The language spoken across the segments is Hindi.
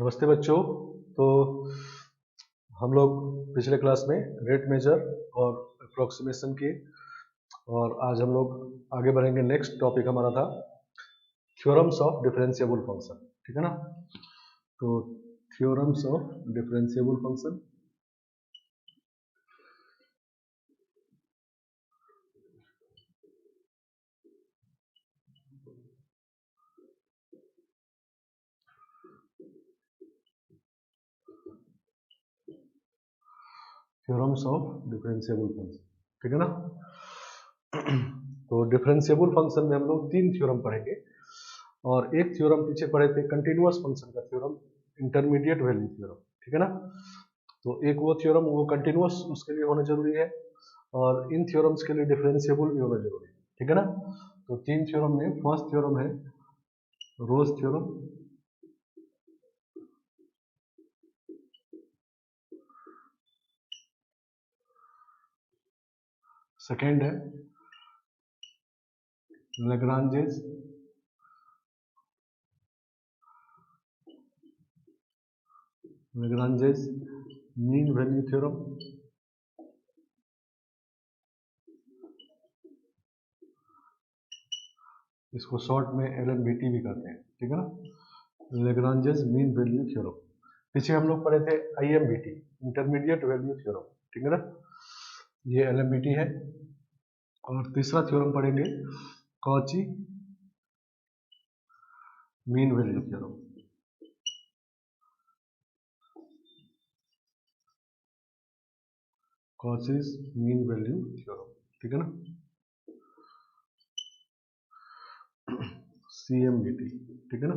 नमस्ते बच्चों। तो हम लोग पिछले क्लास में रेट मेजर और अप्रोक्सीमेशन की, और आज हम लोग आगे बढ़ेंगे। नेक्स्ट टॉपिक हमारा था थ्योरम्स ऑफ डिफरेंशिएबल फंक्शन, ठीक है ना। तो theorems of differentiable function, theorems of differentiable function, ठीक है ना। तो डिफरेंशिएबल फंक्शन में हम लोग 3 थ्योरम पढ़ेंगे, और एक थ्योरम पीछे पढ़े थे कंटिन्यूअस फंक्शन का थ्योरम, इंटरमीडिएट वैल्यू थ्योरम, ठीक है ना। तो एक वो थ्योरम, वो कंटिन्यूअस उसके लिए होना जरूरी है, और इन थ्योरम्स के लिए डिफरेंशिएबल भी होना जरूरी है, ठीक है ना। तो 3 थ्योरम में फर्स्ट थ्योरम है रोज थ्योरम, सेकेंड है लैग्रांजेस मीन वैल्यू थ्योरम, इसको शॉर्ट में LMVT भी कहते हैं, ठीक है ना। Lagrange's mean value theorem. पीछे हम लोग पढ़े थे IMVT, इंटरमीडिएट वैल्यू थ्योरम, ठीक है ना। ये LMVT है। और तीसरा थ्योरम पढ़ेंगे Cauchy mean value theorem. Cauchy's mean value theorem, ठीक है ना। CMVT, ठीक है ना।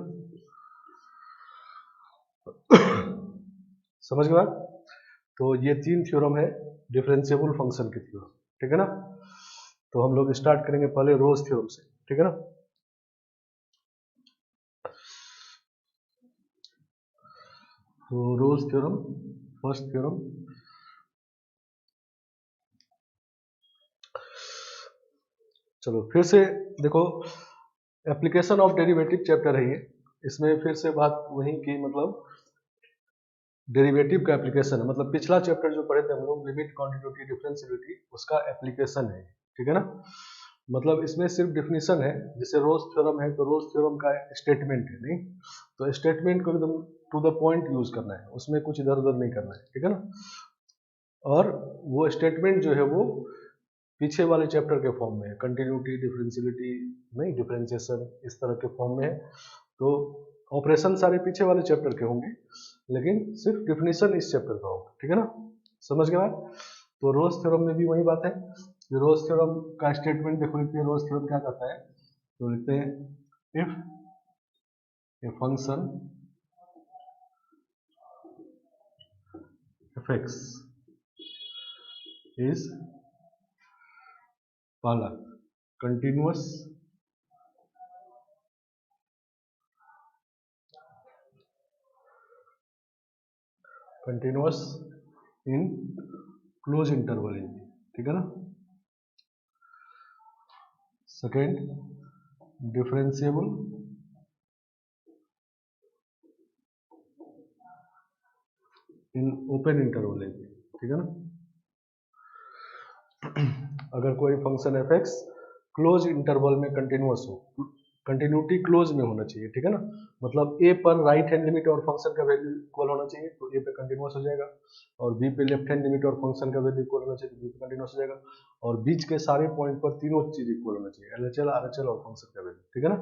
समझ गए आप? तो ये 3 थ्योरम है डिफरेंशिएबल फंक्शन के थ्योरम, ठीक है ना। तो हम लोग स्टार्ट करेंगे पहले रोज थ्योरम से, ठीक है ना। तो रोज थ्योरम, फर्स्ट थ्योरम, चलो फिर से देखो, एप्लीकेशन ऑफ डेरिवेटिव चैप्टर है ये। इसमें फिर से बात वही की, मतलब डेरिवेटिव का एप्लीकेशन है, मतलब पिछला चैप्टर जो पढ़े थे हम लोग लिमिट, क्वांटिटी, डिफरेंशिएबिलिटी, उसका एप्लीकेशन है, ठीक है ना। मतलब इसमें सिर्फ डिफिनीशन है, जैसे रोज थ्योरम है तो रोज थ्योरम का स्टेटमेंट है, नहीं तो स्टेटमेंट को एकदम टू द पॉइंट यूज करना है, उसमें कुछ इधर उधर नहीं करना है, ठीक है ना। और वो स्टेटमेंट जो है वो पीछे वाले चैप्टर के फॉर्म में है, कंटिन्यूटी, डिफरेंशियलिटी, नहीं डिफरेंशिएशन, इस तरह के फॉर्म में है। तो ऑपरेशन सारे पीछे वाले चैप्टर के होंगे, लेकिन सिर्फ डिफिनीशन इस चैप्टर का होगा, ठीक है ना। समझ गए आप? तो रोज थ्योरम में भी वही बात है। रोज थ्योरम का स्टेटमेंट देखो, लिखते हैं रोज थ्योरम क्या कहता है, तो लिखते हैं if a function fx is पहला कंटिन्यूअस इन क्लोज इंटरवल, ठीक है ना। Second differentiable in open interval, ठीक है ना। अगर कोई फंक्शन fx क्लोज इंटरवल में कंटिन्यूअस हो, कंटिन्यूटी क्लोज में होना चाहिए, ठीक है ना। मतलब a पर राइट हैंड लिमिट और फंक्शन का वैल्यू इक्वल होना चाहिए, तो a पे कंटिन्यूअस हो जाएगा, और b पे लेफ्ट हैंड लिमिट और फंक्शन का वैल्यू इक्वल होना चाहिए, तो b पे कंटिन्यूअस हो जाएगा, और बीच के सारे पॉइंट पर तीनों चीज इक्वल होना चाहिए, LHL, RHL और फंक्शन का वैल्यू, ठीक है ना।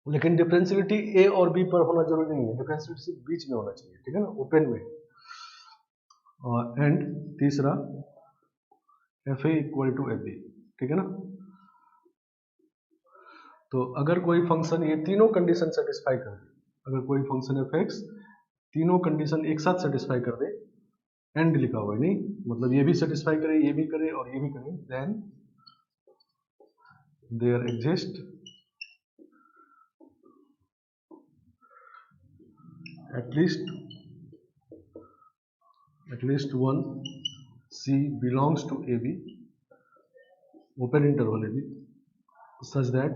लेकिन डिफरेंशियलिटी a और b पर होना जरूरी नहीं है, डिफरेंशियलिटी सिर्फ बीच में होना चाहिए, ठीक है ना, ओपन में। और एंड तीसरा fa इक्वल टू ab, ठीक है ना। तो अगर कोई फंक्शन ये तीनों कंडीशन सेटिस्फाई कर दे, अगर कोई फंक्शन fx तीनों कंडीशन एक साथ सेटिस्फाई कर दे, एंड लिखा हुआ है, नहीं मतलब ये भी सेटिस्फाई करे, ये भी करे और ये भी करे, then there exist at least one c belongs to ab, open interval ab, such that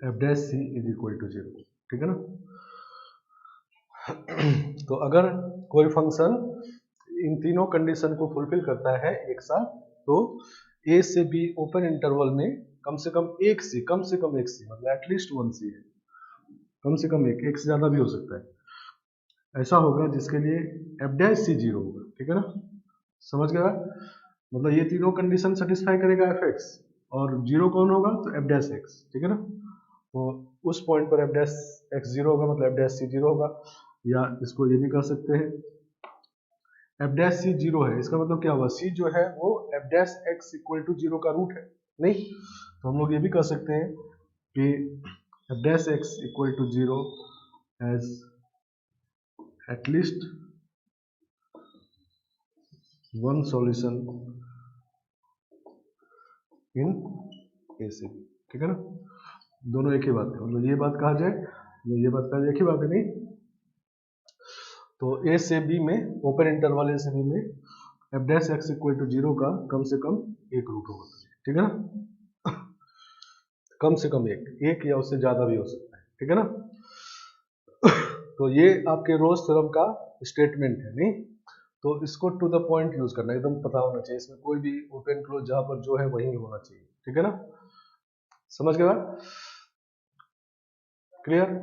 F dash C is equal to 0, ठीक है ना। तो अगर कोई फंक्शन इन तीनों कंडीशन को फुलफिल करता है एक साथ, तो ए से बी ओपन इंटरवल में कम से कम एक सी मतलब एटलीस्ट वन सी है, कम से कम एक से ज्यादा भी हो सकता है, ऐसा होगा जिसके लिए एफ डैश सी 0 होगा, ठीक है ना। समझ गया, मतलब ये तीनों कंडीशन सेटिस्फाई करेगा एफ एक्स, और 0 कौन होगा, तो एफ डैश एक्स, ठीक है ना। तो उस पॉइंट पर एफ डैश एक्स 0 होगा, मतलब एफ डैश सी 0 होगा। या इसको ये भी कह सकते हैं एफ डैश सी 0 है, इसका मतलब क्या हुआ, सी जो है वो F dash x equal to 0 का रूट है, नहीं। तो हम लोग ये भी कह सकते हैं कि F dash x equal to 0 as at least one solution in A C, ठीक है ना। दोनों एक ही बात है, मतलब ये बात कहा जाए, ये बात कहा जाए, एक ही बात है, नहीं। तो ए से बी में ओपन इंटरवल ए से बी में F dash x equal to 0 का कम से कम एक रूट होगा, ठीक है ना। कम से कम एक या उससे ज्यादा भी हो सकता है, ठीक है ना। तो ये आपके रोज थ्योरम का स्टेटमेंट है, नहीं। तो इसको टू द पॉइंट यूज करना, एकदम पता होना चाहिए, इसमें कोई भी ओपन क्लोज जहां पर जो है वही होना चाहिए, ठीक है ना। समझ गए बात, क्लियर।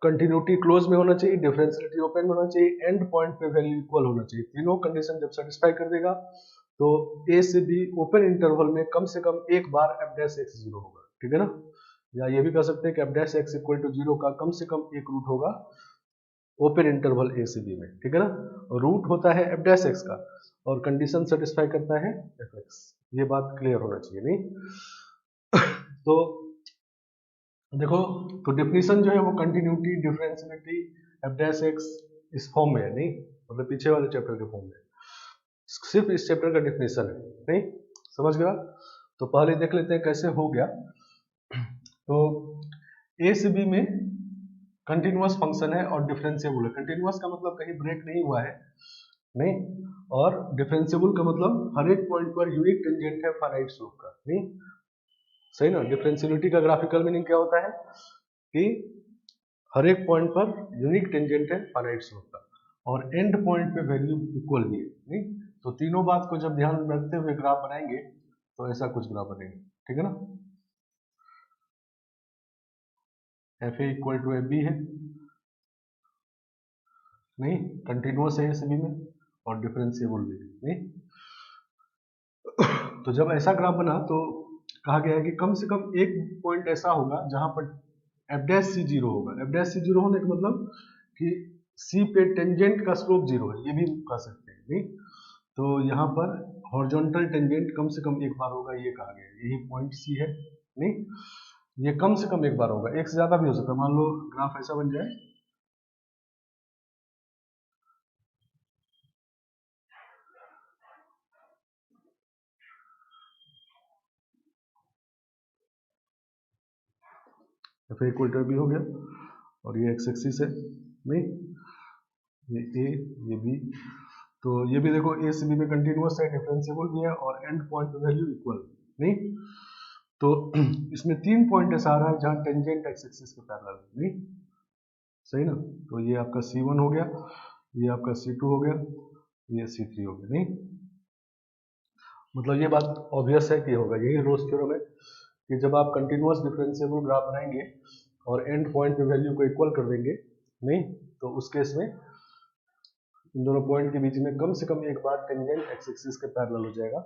कंटिन्यूटी क्लोज में होना चाहिए, डिफरेंशियलिटी ओपन में होना चाहिए, एंड पॉइंट पे वैल्यू इक्वल होना चाहिए। तीनों कंडीशन जब सेटिस्फाई कर देगा तो ए से बी ओपन इंटरवल में कम से कम एक बार एफ डैश एक्स 0 होगा, ठीक है ना। या ये भी कह सकते हैं कि F dash x equal to 0 का कम से कम एक रूट होगा ओपन इंटरवल ए से बी में, ठीक है ना। रूट होता है एफ डैश एक्स का और कंडीशन सेटिस्फाई करता है एफ एक्स, ये बात क्लियर होना चाहिए, नहीं। तो देखो, तो डेफिनेशन जो है वो कंटिन्यूटी, डिफरेंशियलिटी, एफ डैश एक्स इस फॉर्म में है, नहीं, मतलब पीछे वाले चैप्टर के फॉर्म में, सिर्फ इस चैप्टर का डेफिनेशन है, नहीं। समझ गया। तो पहले देख लेते हैं कैसे हो गया। तो ए से बी में कंटिन्यूअस फंक्शन है और डिफरेंशिएबल है। कंटिन्यूअस का मतलब कहीं ब्रेक नहीं हुआ है, नहीं, और डिफरेंशिएबल का मतलब हर एक पॉइंट पर यूनिक टेंजेंट है फाइनाइट स्लोप का, नहीं, सही ना। डिफरेंशियलिटी का ग्राफिकल मीनिंग क्या होता है कि हर एक पॉइंट पर यूनिक टेंजेंट है फाइनाइट स्लोप का, और एंड पॉइंट पे वैल्यू इक्वल भी है, नहीं। तो तीनों बात को जब ध्यान में रखते हुए ग्राफ बनाएंगे तो ऐसा कुछ ग्राफ बनेगा, ठीक है ना। F A equal to F B है, नहीं, कंटिन्यूअस है इस बी में और डिफरेंशिएबल भी है, नहीं। तो जब ऐसा ग्राफ बना तो कहा गया है कि कम से कम एक पॉइंट ऐसा होगा जहां पर एफ डैश सी 0 होगा। एफ डैश सी 0 होने का मतलब कि सी पे टेंजेंट का स्लोप 0 है, ये भी कह सकते हैं, नहीं। तो यहाँ पर हॉरिजॉन्टल टेंजेंट कम से कम एक बार होगा, ये कहा गया, यही पॉइंट सी है, नहीं। ये कम से कम एक बार होगा, एक से ज्यादा भी हो सकता है। मान लो ग्राफ ऐसा बन जाए, एफ इक्वल टू बी हो गया और ये एक्स एक्सिस है, नहीं, ये ए ये बी। तो ये भी देखो ए से बी में कंटिन्यूअस है, डिफरेंशिएबल भी है और एंड पॉइंट वैल्यू इक्वल, नहीं। तो इसमें 3 पॉइंट ऐसा आ रहा है जहां टेंजेंट एक्स एक्सिस के पैरेलल है, नहीं, सही ना। तो ये आपका C1 हो गया, ये आपका C2 हो गया, ये C3 हो गया, नहीं। मतलब ये बात ऑब्वियस है कि होगा, यही रोल्स थ्योरम है कि जब आप कंटिन्यूअस डिफरेंशिएबल ग्राफ बनाएंगे और एंड पॉइंट पे वैल्यू को इक्वल कर देंगे, नहीं, तो उस केस में इन दोनों पॉइंट के बीच में कम से कम एक बार टेंजेंट एक्स एक्सिस के पैरेलल हो जाएगा,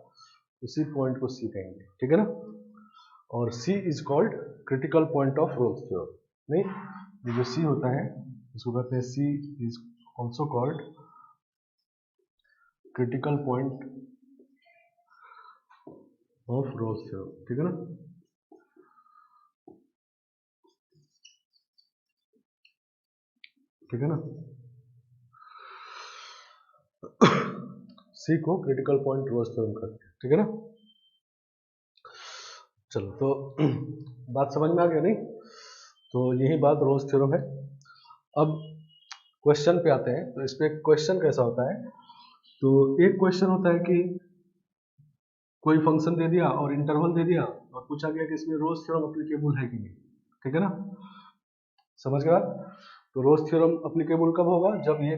उसी पॉइंट को C कहेंगे, ठीक है ना। और C is called critical point of Rolle's theorem, नहीं। ये जो C होता है इसको कहते हैं C is also called critical point of Rolle's theorem, ठीक है ना। ठीक है ना। C को क्रिटिकल पॉइंट रोल्स थ्योरम कहते हैं, ठीक है ना। चलो, तो बात समझ में आ गया, नहीं। तो यही बात रोल्स थ्योरम है। अब क्वेश्चन पे आते हैं। तो इस पे क्वेश्चन कैसा होता है, तो एक क्वेश्चन होता है कि कोई फंक्शन दे दिया और इंटरवल दे दिया और अब पूछा गया कि इसमें रोज थ्योरम अप्लीकेबल है कि नहीं, ठीक है ना, समझ गया। तो रोज थ्योरम अप्लीकेबल कब होगा, जब ये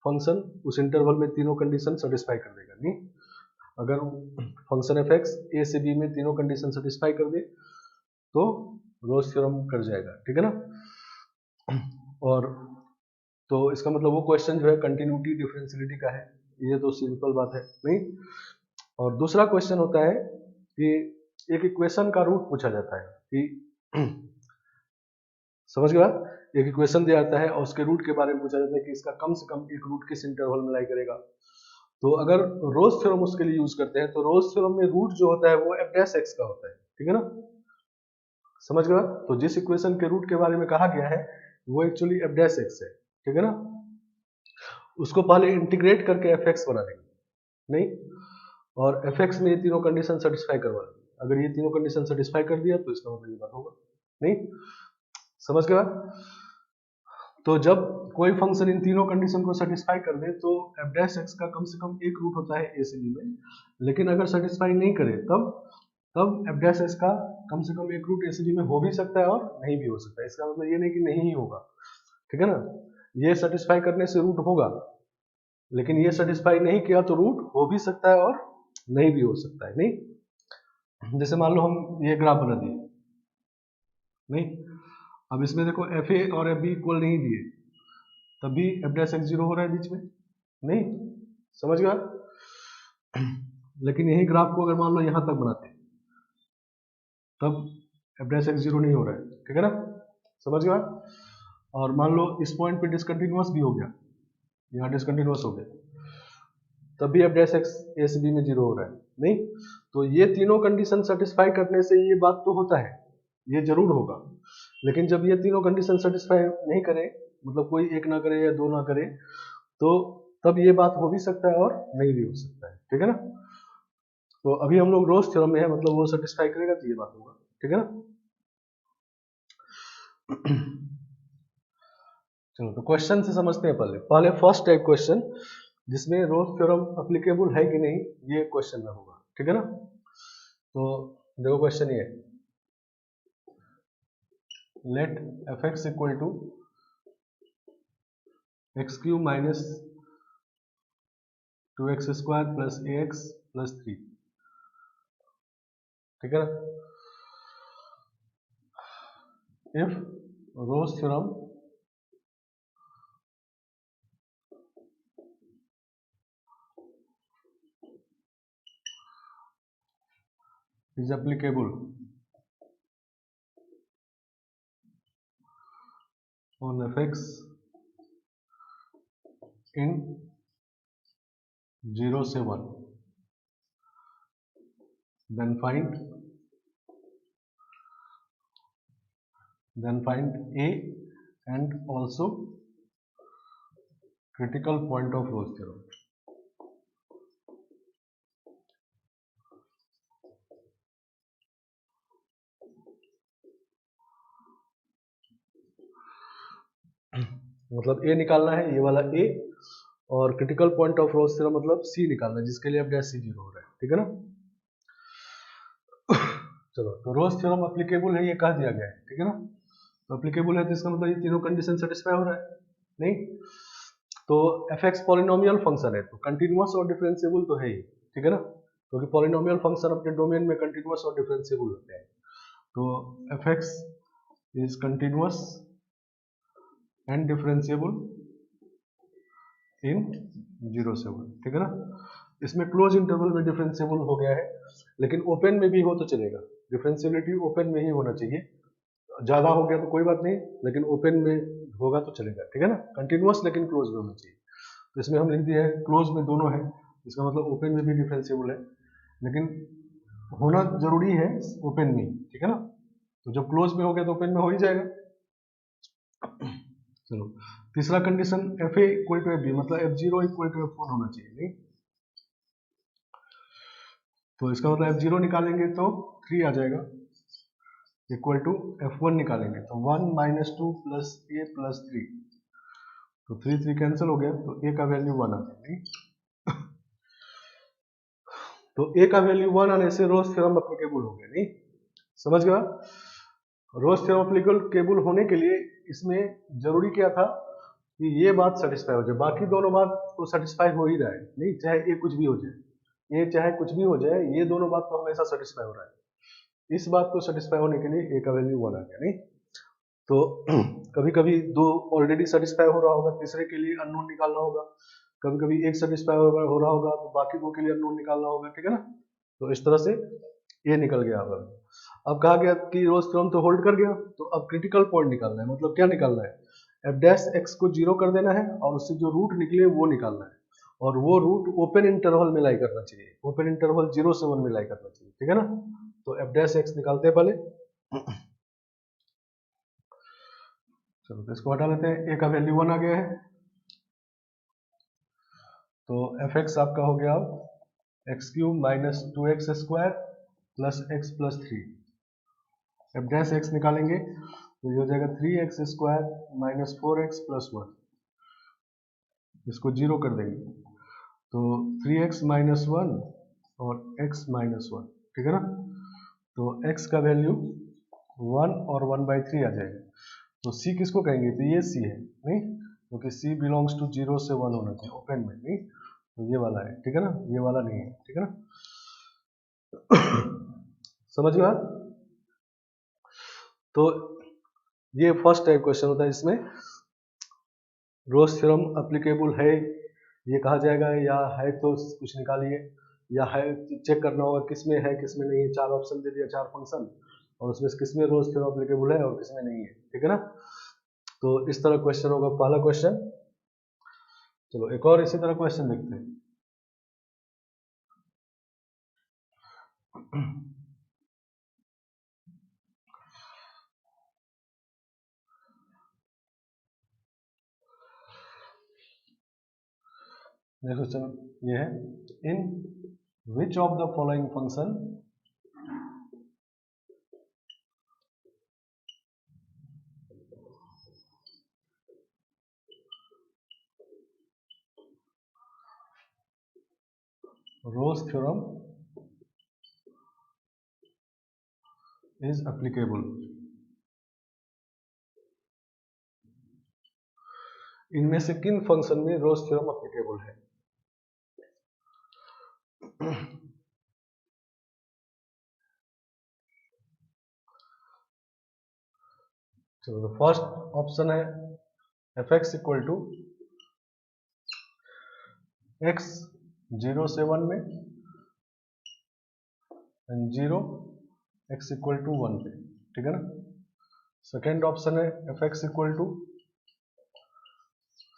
फंक्शन उस इंटरवल में तीनों कंडीशन सेटिस्फाई कर देगा। नहीं, अगर फंक्शन एफ एक्स ए से बी में तीनों कंडीशन सेटिस्फाई कर दे तो रोज थ्योरम कर जाएगा, ठीक है ना। और तो इसका मतलब वो क्वेश्चन जो है कंटिन्यूटी डिफरेंशियलिटी का है, ये तो सिंपल बात है। नहीं, और दूसरा क्वेश्चन होता है कि एक इक्वेशन का रूट पूछा जाता है कि समझ गया, एक इक्वेशन दिया जाता है और उसके रूट के बारे में पूछा जाता है कि इसका कम से कम एक रूट किस इंटरवल में लाई करेगा। तो अगर रोज थ्योरम उसके लिए यूज करते हैं तो रोज थ्योरम में रूट जो होता है वो एफ डैश एक्स का होता है, ठीक है ना, समझ गया। तो जिस इक्वेशन के रूट के बारे में कहा गया है वो एक्चुअली एफ डैश एक्स है, ठीक है ना। उसको पहले इंटीग्रेट करके एफ एक्स बना देंगे, नहीं, और एफ एक्स में ये तीनों कंडीशन सेटिस्फाई करवा देंगे। अगर ये तीनों कंडीशन सेटिस्फाई कर दिया तो इसका मतलब ये बात होगा। नहीं, समझ गया। तो जब कोई फंक्शन इन तीनों कंडीशन को सेटिस्फाई कर दे तो एफ डैश एक्स का कम से कम एक रूट होता है ए से बी में, लेकिन अगर सेटिस्फाई नहीं करे तब एफ डैश एक्स का कम से कम एक रूट ए से बी में हो भी सकता है और नहीं भी हो सकता है। इसका मतलब ये नहीं कि नहीं ही होगा, ठीक है ना, ये सेटिस्फाई करने से रूट होगा, लेकिन ये सेटिस्फाई नहीं किया तो रूट हो भी सकता है और नहीं भी हो सकता है। नहीं, जैसे मान लो हम ये ग्राफ बना दिए, नहीं, अब इसमें देखो एफ ए और एफ बी इक्वल नहीं दिए तब भी एफ डैश एक्स जीरो हो रहा है बीच में, नहीं, समझ गया। लेकिन यही ग्राफ को अगर मान लो यहां तक बनाते तब एफ डैश एक्स जीरो नहीं हो रहा है, ठीक है ना, समझ गया। और मान लो इस पॉइंट पे डिसकंटिन्यूअस भी हो गया, यहाँ डिसकंटिन्यूअस हो गया तब भी एफ डैश एक्स ए से बी में जीरो हो रहा है। नहीं, तो ये तीनों कंडीशन सेटिस्फाई करने से ये बात तो होता है, ये जरूर होगा, लेकिन जब ये तीनों कंडीशन सेटिस्फाई नहीं करे, मतलब कोई एक ना करे या दो ना करे, तो तब ये बात हो भी सकता है और नहीं भी हो सकता है, ठीक है ना। तो अभी हम लोग रोज थ्योरम में है, मतलब वो सेटिस्फाई करेगा तो ये बात होगा, ठीक है ना। चलो तो क्वेश्चन से समझते हैं। पहले फर्स्ट टाइप क्वेश्चन जिसमें रोज थ्योरम अप्लीकेबल है कि नहीं, ये क्वेश्चन में होगा, ठीक है ना। तो देखो क्वेश्चन ये, let f x equal to x cube minus 2x square plus a x plus 3, ठीक है ना। If Rolle's theorem is applicable on fx in 0 से 1, then find a and also critical point of Rolle's theorem. मतलब ए निकालना है, ये वाला ए, और critical point of Rolle's theorem मतलब सी निकालना है, जिसके लिए एफ डैश सी जीरो हो रहा है, ठीक है ना। चलो तो रोल्स थ्योरम एप्लीकेबल है ये कह दिया गया है, ठीक है ना। तो एप्लीकेबल है तो इसका मतलब ये तीनों कंडीशन सेटिस्फाई हो रहा है। नहीं, तो एफ एक्स पॉलिनोमियल फंक्शन है तो कंटिन्यूअस और डिफरेंशिएबल तो है ही, ठीक है ना, क्योंकि तो पॉलिनोमियल फंक्शन अपने डोमेन में कंटिन्यूअस और डिफरेंशिएबल होते हैं। तो F x is continuous and differentiable in 0 से 1, ठीक है ना। इसमें क्लोज इंटरवल में डिफरेंशिएबल हो गया है, लेकिन ओपन में भी हो तो चलेगा, डिफरेंशिएबिलिटी ओपन में ही होना चाहिए, ज्यादा हो गया तो कोई बात नहीं, लेकिन ओपन में होगा तो चलेगा, ठीक है ना। कंटिन्यूअस लेकिन क्लोज में होना चाहिए, तो इसमें हम लिख दिया है क्लोज में दोनों है, इसका मतलब ओपन में भी डिफरेंशिएबल है, लेकिन होना जरूरी है ओपन में, ठीक है ना। तो जब क्लोज में हो गया तो ओपन में हो ही जाएगा। चलो तीसरा condition F A equal to F B, मतलब F zero equal to F one होना चाहिए। नहीं, तो इसका मतलब एफ जीरो निकालेंगे तो 3 आ जाएगा, इक्वल टू एफ वन निकालेंगे तो 1 माइनस 2 प्लस ए प्लस 3, तो 3 3 कैंसिल हो गया तो ए का वैल्यू 1 आ जाएगा। तो ए का वैल्यू 1 आने से रोल्स थ्योरम एप्लीकेबल हो गया। नहीं, समझ गया? रोल्स थ्योरम एप्लीकेबल होने के लिए इसमें जरूरी क्या था कि ये बात सेटिस्फाई हो जाए, बाकी दोनों बात तो सेटिस्फाई हो ही रहा है, नहीं चाहे ये कुछ भी हो जाए, ये चाहे कुछ भी हो जाए, ये दोनों बात तो हमेशा सेटिस्फाई हो रहा है। इस बात को सेटिस्फाई होने के लिए ए का वैल्यू 1 आ गया, नहीं तो कभी कभी दो ऑलरेडी सेटिस्फाई हो रहा होगा, तीसरे के लिए अननोन निकालना होगा, कभी कभी एक सेटिस्फाई हो रहा होगा तो बाकी दो के लिए अननोन निकालना होगा, ठीक है ना। तो इस तरह से ये निकल गया। अब कहा गया कि रोल्स थ्योरम तो होल्ड कर गया, तो अब क्रिटिकल पॉइंट निकालना है, मतलब क्या निकालना है, एफ डैश एक्स को 0 कर देना है और उससे जो रूट निकले वो निकालना है, और वो रूट ओपन इंटरवल में लाई करना चाहिए, ओपन इंटरवल 0 से 1 में लाई करना चाहिए, ठीक है ना। तो एफ डैश एक्स निकालते हैं पहले, चलो तो इसको हटा लेते हैं, ए का वैल्यू 1 आ गया है, तो एफ एक्स आपका हो गया x cube minus 2x square plus x plus 3। F dash x निकालेंगे तो ये हो जाएगा 3x square minus 4x plus 1, इसको 0 कर देंगे तो 3x माइनस 1 और x माइनस 1, ठीक है ना। तो x का वैल्यू 1 और 1/3 आ जाएगा। तो c किसको कहेंगे, तो ये c है, नहीं क्योंकि c बिलोंग्स टू 0 से 1 होना चाहिए ओपन में, नहीं तो ये वाला है, ठीक है ना, ये वाला नहीं है, ठीक है ना। समझ गया? तो ये फर्स्ट टाइप क्वेश्चन होता है, इसमें रोल्स थ्योरम एप्लीकेबल है ये कहा जाएगा, या है तो कुछ निकालिए, या है चेक करना होगा किसमें है किसमें नहीं है। 4 ऑप्शन दे दिया, 4 फंक्शन, और उसमें किसमें रोल्स थ्योरम एप्लीकेबल है और किसमें नहीं है, ठीक है ना। तो इस तरह क्वेश्चन होगा पहला क्वेश्चन। चलो एक और इसी तरह क्वेश्चन देखते हैं। नेक्स्ट क्वेश्चन ये है, in which of the following function Rolle's theorem is applicable. इनमें से किन फंक्शन में रोल्स थ्योरम एप्लीकेबल है। चलो फर्स्ट ऑप्शन है f x equal to x 0 से 1 में एंड 0 एक्स इक्वल टू 1 पे, ठीक है ना। सेकेंड ऑप्शन है f x equal to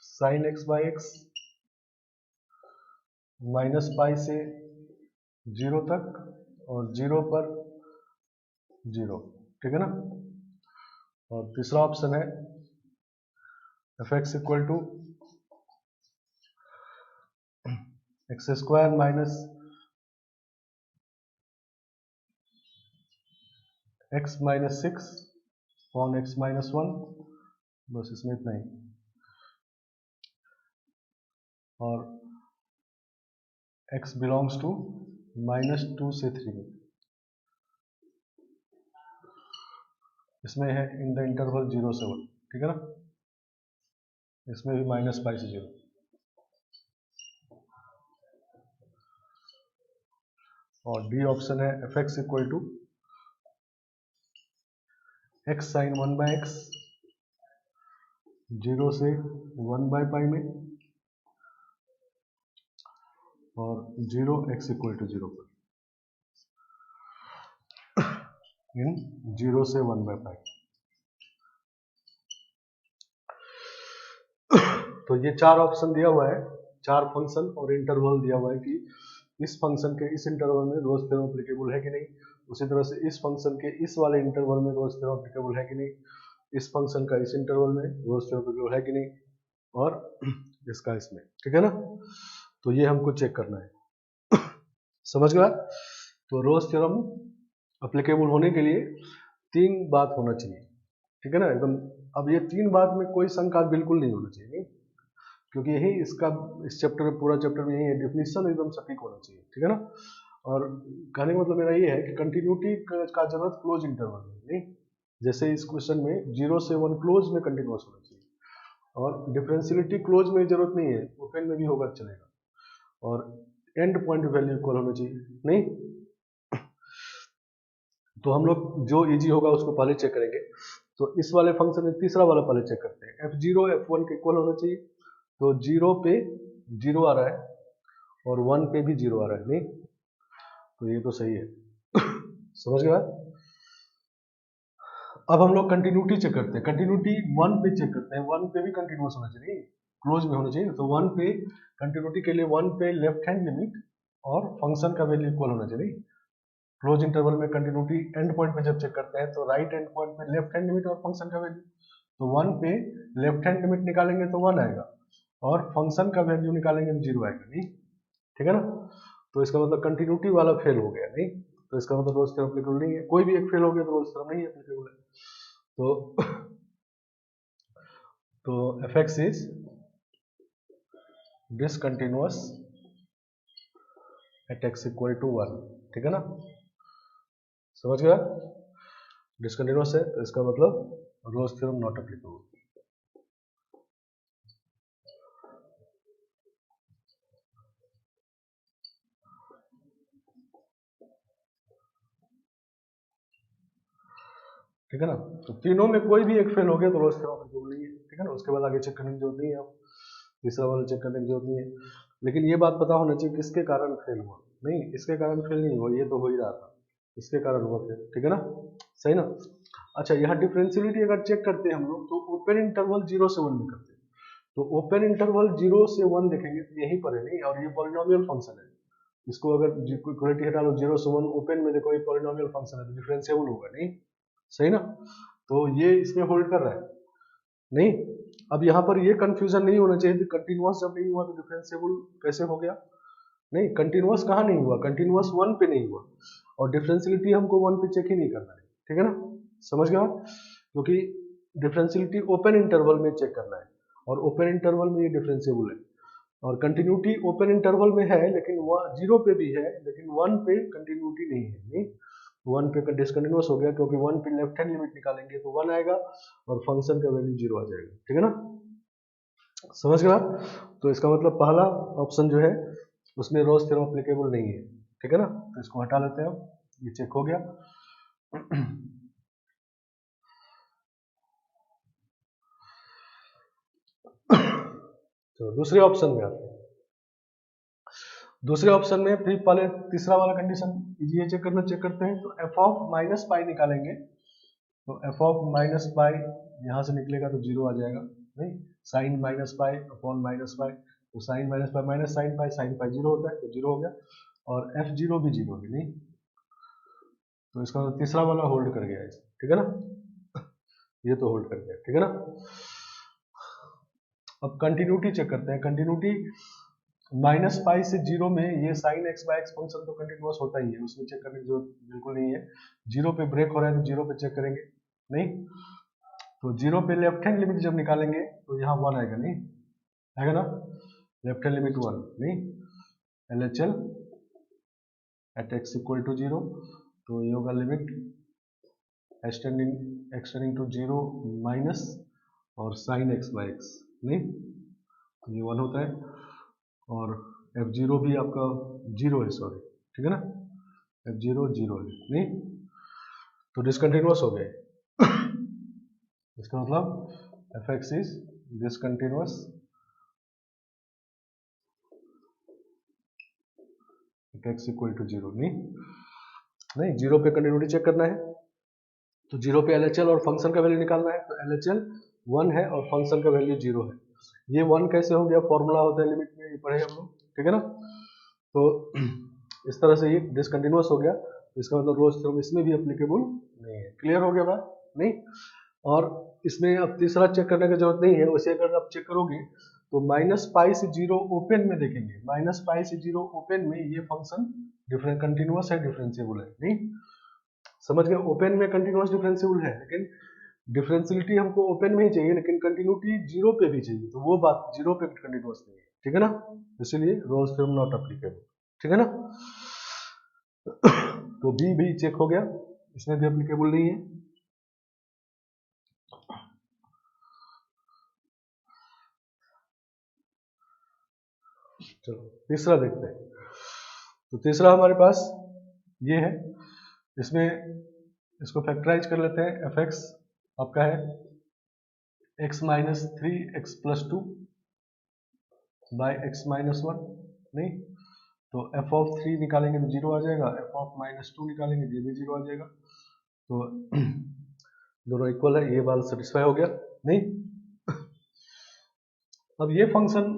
sine x by x minus pi से 0 तक और 0 पर 0, ठीक है ना। और तीसरा ऑप्शन है f x equal to x square minus x minus 6 upon x minus 1, बस इसमें इतना ही। और x बिलोंग्स टू -2 से 3 में, इसमें है इन द इंटरवल 0 से 1, ठीक है ना। इसमें भी माइनस पाई से 0। और डी ऑप्शन है f x equal to x sine 1/x 0 से 1/पाई में और 0 x इक्वल टू 0 पर इन 0 से 1/पाई। तो ये 4 ऑप्शन दिया हुआ है, 4 फंक्शन और इंटरवल दिया हुआ है कि इस फंक्शन के इस इंटरवल में रोल्स थ्योरम एप्लीकेबल है कि नहीं, उसी तरह से इस फंक्शन के इस वाले इंटरवल में रोल्स थ्योरम एप्लीकेबल है कि नहीं, इस फंक्शन का इस इंटरवल में रोल्स थ्योरम एप्लीकेबल है कि नहीं, और इसका इसमें, ठीक है ना। तो ये हमको चेक करना है। समझ गया? तो रोल्स थ्योरम एप्लीकेबल होने के लिए 3 बात होना चाहिए, ठीक है ना एकदम। अब ये 3 बात में कोई शंका बिल्कुल नहीं होना चाहिए, नहीं? क्योंकि यही इसका इस चैप्टर में पूरा चैप्टर में यही है, डेफिनेशन एकदम सटीक होना चाहिए, ठीक है ना। और कहने का मतलब मेरा ये है कि कंटिन्यूटी का जरूरत क्लोज इंटरवल में नहीं, जैसे इस क्वेश्चन में 0 से 1 क्लोज में कंटिन्यूस होना चाहिए, और डिफरेंशियलिटी क्लोज में जरूरत नहीं है, ओपन में भी होगा चलेगा, और एंड पॉइंट वैल्यू इक्वल होना चाहिए नहीं। तो हम लोग जो इजी होगा उसको पहले चेक करेंगे। तो इस वाले फंक्शन में तीसरा वाला पहले चेक करते हैं, f0 f1 के इक्वल होना चाहिए। तो 0 पे 0 आ रहा है और 1 पे भी 0 आ रहा है नहीं, तो ये तो सही है। समझ गया। अब हम लोग कंटिन्यूटी चेक करते हैं, कंटिन्यूटी 1 पे चेक करते हैं, 1 पे भी कंटिन्यूस होना चाहिए, क्लोज में होना चाहिए। तो 1 पे कंटिन्यूटी के लिए 1 पे लेफ्ट हैंड लिमिट और फंक्शन का वैल्यू इक्वल होना चाहिए। क्लोज इंटरवल में कंटिन्यूटी एंड पॉइंट पे जब चेक करते हैं तो राइट एंड पॉइंट पे लेफ्ट हैंड लिमिट और फंक्शन का वैल्यू, तो 1 पे लेफ्ट हैंड लिमिट निकालेंगे तो 1 आएगा और फंक्शन का वैल्यू निकालेंगे तो 0 आएगा नहीं, ठीक है ना। तो इसका मतलब कंटिन्यूटी वाला फेल हो गया नहीं, तो इसका मतलब रोल्स थ्योरम एप्लीकेबल नहीं है, कोई भी एक फेल हो गया तो रोल्स थ्योरम नहीं एप्लीकेबल है। तो fx is discontinuous at x equal to 1, ठीक है ना, समझ गया। डिसकंटिन्यूअस है तो इसका मतलब रोल्स थ्योरम नॉट एप्लीकेबल। ठीक है ना, तो तीनों में कोई भी एक फेल हो गया तो रोल्स थ्योरम एप्लीकेबल नहीं है, ठीक है ना। उसके बाद आगे चेक करने की जरूरत नहीं है, तीसरा वाला चेक करने की जरूरत नहीं है। लेकिन ये बात पता होना चाहिए किसके कारण फेल हुआ, नहीं इसके कारण फेल नहीं हुआ, ये तो हो ही रहा था, इसके कारण हुआ फेल, ठीक है ना, सही ना। अच्छा, यहाँ डिफरेंशियलिटी अगर चेक करते हैं हम लोग तो ओपन इंटरवल 0 से 1 में करते हैं, तो ओपन इंटरवल 0 से 1 देखेंगे तो यहीं पर है नहीं, और ये पॉलिनोमियल फंक्शन है, इसको अगर इक्वलिटी हटा लो 0 से 1 ओपन में देखो ये पॉलिनोमियल फंक्शन है तो डिफरेंशिएबल होगा नहीं, सही ना। तो ये इसमें होल्ड कर रहा है नहीं। अब यहाँ पर ये कंफ्यूजन नहीं होना चाहिए कि कंटिन्यूअस जब नहीं हुआ तो डिफरेंशिएबल कैसे हो गया, नहीं कंटिन्यूअस कहाँ नहीं हुआ, कंटिन्यूअस 1 पे नहीं हुआ, और डिफरेंशियलिटी हमको 1 पे चेक ही नहीं करना है, ठीक है ना, समझ गया। क्योंकि डिफरेंशियलिटी ओपन इंटरवल में चेक करना है, और ओपन इंटरवल में ये डिफरेंशिएबल है, और कंटिन्यूटी ओपन इंटरवल में है लेकिन 0 पे भी है, लेकिन 1 पे कंटिन्यूटी नहीं है नहीं, 1 पे डिसकंटिन्यूअस हो गया क्योंकि 1 पे लेफ्ट हैंड लिमिट निकालेंगे तो 1 आएगा और फंक्शन का वैल्यू 0 आ जाएगा, ठीक है ना, समझ गया। तो इसका मतलब पहला ऑप्शन जो है उसमें रोल्स थ्योरम एप्लीकेबल नहीं है, ठीक है ना, तो इसको हटा लेते हैं, ये चेक हो गया। तो दूसरे ऑप्शन में आते हैं, दूसरे ऑप्शन में फिर पहले तीसरा वाला कंडीशन ये चेक करते हैं, तो एफ ऑफ माइनस पाई निकालेंगे, तो एफ ऑफ माइनस पाई यहाँ से निकलेगा तो 0 आ जाएगा नहीं, sine minus pi upon minus pi, तो sine minus pi minus sine pi 0 होता है तो 0 हो गया, और एफ 0 भी 0 है नहीं, तो इसका मतलब तीसरा वाला होल्ड कर गया, ठीक है ना, ये तो होल्ड कर गया, ठीक है ना। अब कंटिन्यूटी चेक करते हैं, कंटिन्यूटी माइनस पाई से 0 में ये sine x by x function तो कंटिन्यूअस होता ही है, उसमें चेक करने की जरूरत बिल्कुल नहीं है, 0 पे ब्रेक हो रहा है तो 0 पे चेक करेंगे नहीं, तो 0 पे लेफ्ट हैंड लिमिट जब निकालेंगे तो यहाँ 1 आएगा नहीं, आएगा ना, लेफ्ट हैंड लिमिट 1 नहीं, LHL at x equal to 0, तो ये होगा लिमिट एक्सटेंडिंग टू 0 माइनस और साइन एक्स बाय एक्स नहीं, तो ये 1 होता है, और f0 भी आपका 0 है, सॉरी, ठीक है ना, f0 0 है नहीं, तो डिसकंटिन्यूअस हो गए। इसका मतलब fx is discontinuous x equal to 0 नहीं 0 पे कंटिन्यूटी चेक करना है, तो 0 पे LHL और फंक्शन का वैल्यू निकालना है, तो LHL 1 है और फंक्शन का वैल्यू 0 है, ये 1 कैसे हो गया, फॉर्मूला होता है लिमिट में, ये पढ़े हम लोग, ठीक है ना। तो इस तरह से ये डिसकंटिन्यूअस हो गया, तो इसका मतलब रोल्स थ्योरम इसमें भी एप्लीकेबल नहीं है, क्लियर हो गया बात नहीं। और इसमें अब तीसरा चेक करने की जरूरत नहीं है, वैसे अगर आप चेक करोगे तो माइनस पाई से 0 ओपन में देखेंगे, माइनस पाई से 0 ओपन में ये फंक्शन डिफरेंट कंटिन्यूअस है, डिफरेंशिएबल है नहीं, समझ गए, ओपन में कंटिन्यूअस डिफरेंशिएबल है, लेकिन डिफरेंशियलिटी हमको ओपन में ही चाहिए, लेकिन कंटिन्यूटी 0 पे भी चाहिए, तो वो बात 0 पे कंटिन्यूअस नहीं है, ठीक है ना, इसीलिए रोल्स थ्योरम नॉट एप्लीकेबल, ठीक है ना। तो बी भी चेक हो गया, इसमें भी एप्लीकेबल नहीं है। चलो तीसरा देखते हैं। तो तीसरा हमारे पास ये है, इसमें इसको फैक्टराइज कर लेते हैं। एफ एक्स आपका है x minus 3x+2 by x minus 1, नहीं तो एफ ऑफ 3 निकालेंगे तो 0 आ जाएगा, एफ ऑफ माइनस 2 निकालेंगे ये भी 0 आ जाएगा। तो दोनों इक्वल है, ये बात सेटिस्फाई हो गया, नहीं। अब ये फंक्शन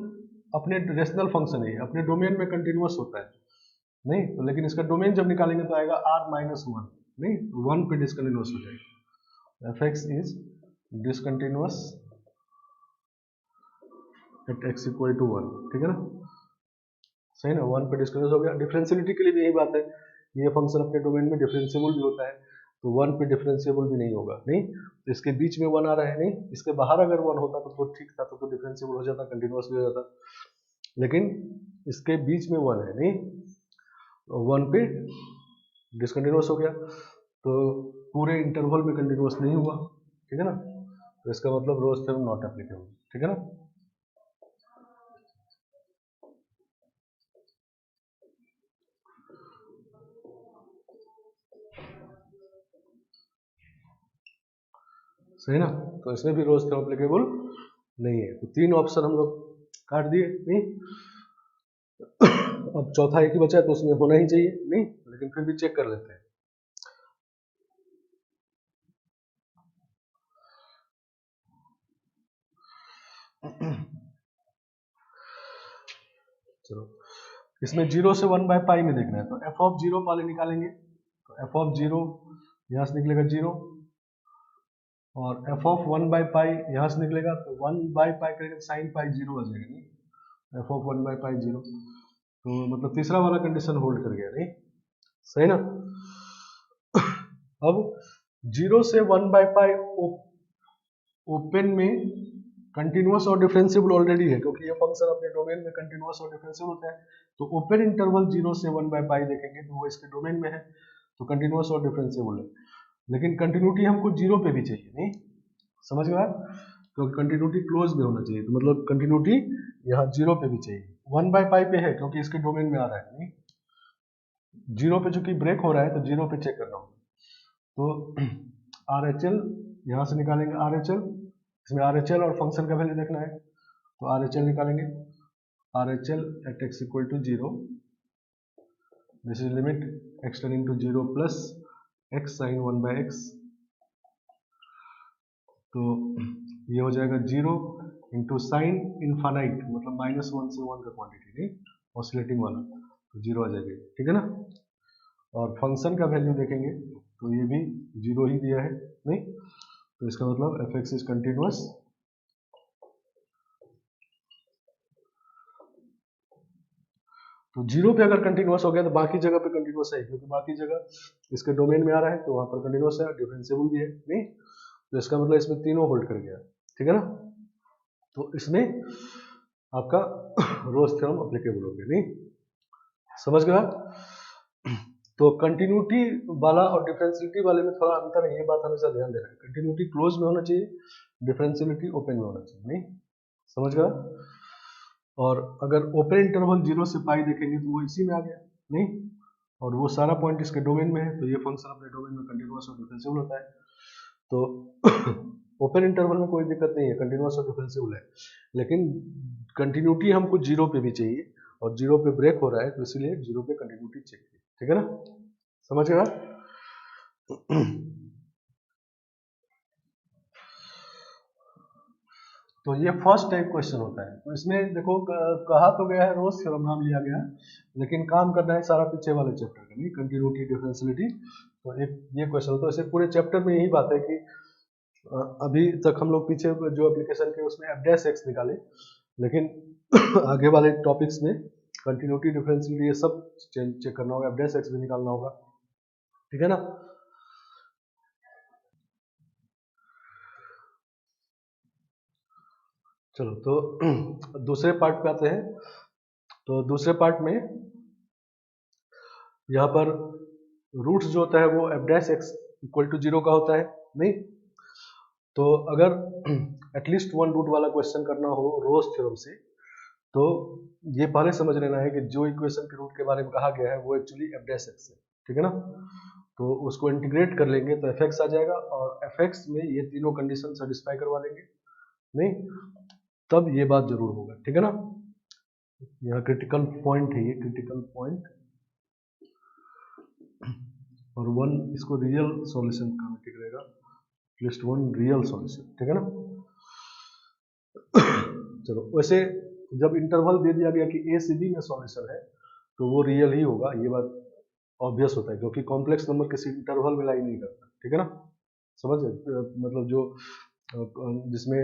अपने रेशनल फंक्शन है, अपने डोमेन में कंटिन्यूअस होता है, नहीं तो लेकिन इसका डोमेन जब निकालेंगे तो आएगा r-1, नहीं 1 पे डिसकंटिन्यूअस हो जाएगा। F x is discontinuous at x equal to 1, ठीक है ना, सही ना, 1 पे डिसकंटिन्यूअस हो गया। डिफरेंशियलिटी के लिए भी यही बात है, ये फंक्शन अपने डोमेन में डिफरेंशिएबल भी होता है, तो 1 पे डिफरेंशिएबल भी नहीं होगा, नहीं तो इसके बीच में 1 आ रहा है, नहीं इसके बाहर अगर 1 होता तो ठीक था, तो डिफरेंशिएबल हो जाता, कंटिन्यूअस भी हो जाता, लेकिन इसके बीच में 1 है, नहीं 1 पे डिसकंटिन्यूअस हो गया, तो पूरे इंटरवल में कंटिन्यूअस नहीं हुआ, ठीक है ना, तो इसका मतलब रोल्स थ्योरम नॉट एप्लीकेबल, ठीक है ना। सही ना, तो इसमें भी रोल्स थ्योरम एप्लीकेबल नहीं है, तो 3 ऑप्शन हम लोग काट दिए, नहीं अब चौथा एक ही बचा है, तो उसमें होना ही चाहिए, नहीं लेकिन फिर भी चेक कर लेते हैं। चलो इसमें 0 से 1 बाय पाई में देखना है, तो एफ ऑफ 0 पहले निकालेंगे, तो एफ ऑफ 0 यहाँ से निकलेगा 0, और एफ ऑफ 1 बाय पाई यहाँ से निकलेगा, तो 1 बाय पाई करेंगे तो साइन पाई 0 आ जाएगा, नहीं एफ ऑफ 1 बाय पाई 0, तो मतलब तीसरा वाला कंडीशन होल्ड कर गया, नहीं सही ना। अब 0 से 1 बाय पाई ओपन में कंटिन्यूअस और डिफरेंशिएबल ऑलरेडी है, क्योंकि ये फंक्शन अपने डोमेन में कंटिन्यूअस और डिफरेंशिएबल होता है, तो ओपन इंटरवल 0 से 1 बाय पाई देखेंगे तो वो इसके डोमेन में है, तो कंटिन्यूअस और डिफरेंशिएबल है, लेकिन कंटिन्यूटी हमको 0 पे भी चाहिए, नहीं समझ गए आप, क्योंकि कंटिन्यूटी क्लोज में होना चाहिए, तो मतलब कंटिन्यूटी यहाँ 0 पे भी चाहिए, 1 बाय पाई पे है क्योंकि इसके डोमेन में आ रहा है, नहीं 0 पे चूंकि ब्रेक हो रहा है तो 0 पे चेक करना होगा, तो आर एच एल यहाँ से निकालेंगे, आर एच एल इसमें आर एच एल और फंक्शन का वैल्यू देखना है, तो आर एच एल निकालेंगे, R H L at x equal to 0, this is limit x tending to 0 plus x sine 1 by x, तो ये हो जाएगा 0 इंटू साइन इनफाइनाइट, मतलब -1 से 1 का क्वांटिटी, नहीं ऑसिलेटिंग वाला, तो 0 आ जाएगा, ठीक है ना। और फंक्शन का वैल्यू देखेंगे तो ये भी 0 ही दिया है, नहीं तो इसका मतलब एफ एक्स इज कंटिन्यूअस, तो 0 पे अगर कंटिन्यूअस हो गया तो बाकी जगह पे कंटिन्यूअस है, क्योंकि बाकी जगह इसके डोमेन में आ रहा है, तो वहां पर कंटिन्यूअस है, डिफरेंशिएबल भी है, नहीं तो इसका मतलब इसमें तीनों होल्ड कर गया, ठीक है ना, तो इसमें आपका रोल्स थ्योरम एप्लीकेबल हो गया, नहीं समझ गया। तो कंटिन्यूटी वाला और डिफरेंशियलिटी वाले में थोड़ा अंतर है, ये बात हमेशा ध्यान देना है, कंटिन्यूटी क्लोज में होना चाहिए, डिफरेंशियलिटी ओपन में होना चाहिए, नहीं समझ गया। और अगर ओपन इंटरवल 0 से पाई देखेंगे तो वो इसी में आ गया, नहीं और वो सारा पॉइंट इसके डोमेन में है, तो ये फंक्शन अपने डोमेन में कंटिन्यूअस और डिफरेंशिएबल होता है, तो ओपन इंटरवल में कोई दिक्कत नहीं है, कंटिन्यूअस और डिफरेंशिएबल है, लेकिन कंटिन्यूटी हमको 0 पे भी चाहिए, और 0 पे ब्रेक हो रहा है, तो इसीलिए 0 पे कंटिन्यूटी चेक की, ठीक है ना, समझ गया। तो ये फर्स्ट टाइप क्वेश्चन होता है, तो इसमें देखो कहा तो गया है रोल्स थ्योरम नाम लिया गया है, लेकिन काम करना है सारा पीछे वाले चैप्टर का, नहीं कंटिन्यूटी डिफरेंशियलिटी, तो एक ये क्वेश्चन होता है, इसे पूरे चैप्टर में यही बात है कि अभी तक हम लोग पीछे जो एप्लीकेशन के उसमें एफ डैश एक्स निकाले, लेकिन आगे वाले टॉपिक्स में कंटिन्यूटी डिफरेंशियलिटी ये सब चेक करना होगा, एफ डैश एक्स भी निकालना होगा, ठीक है ना। चलो तो दूसरे पार्ट पे आते हैं, तो दूसरे पार्ट में यहाँ पर रूट्स जो होता है वो f dash x equal to 0 का होता है नहीं। तो अगर एटलीस्ट वन रूट वाला क्वेश्चन करना हो रोज थ्योरम से, तो ये पहले समझ लेना है कि जो इक्वेशन के रूट के बारे में कहा गया है वो एक्चुअली f डैश x है, ठीक है ना। तो उसको इंटीग्रेट कर लेंगे तो fx आ जाएगा, और fx में ये तीनों कंडीशन सेटिस्फाई करवा देंगे नहीं, तब ये बात जरूर होगा, ठीक है ना। यहाँ क्रिटिकल पॉइंट है, ये क्रिटिकल पॉइंट, और वन इसको रियल सॉल्यूशन का ठीक रहेगा, एटलीस्ट वन रियल सॉल्यूशन, ठीक है ना। चलो, वैसे जब इंटरवल दे दिया गया कि ए से बी में सॉल्यूशन है तो वो रियल ही होगा, ये बात ऑब्वियस होता है, क्योंकि कॉम्प्लेक्स नंबर किसी इंटरवल में लाई नहीं करता, ठीक है ना। समझ मतलब जो जिसमें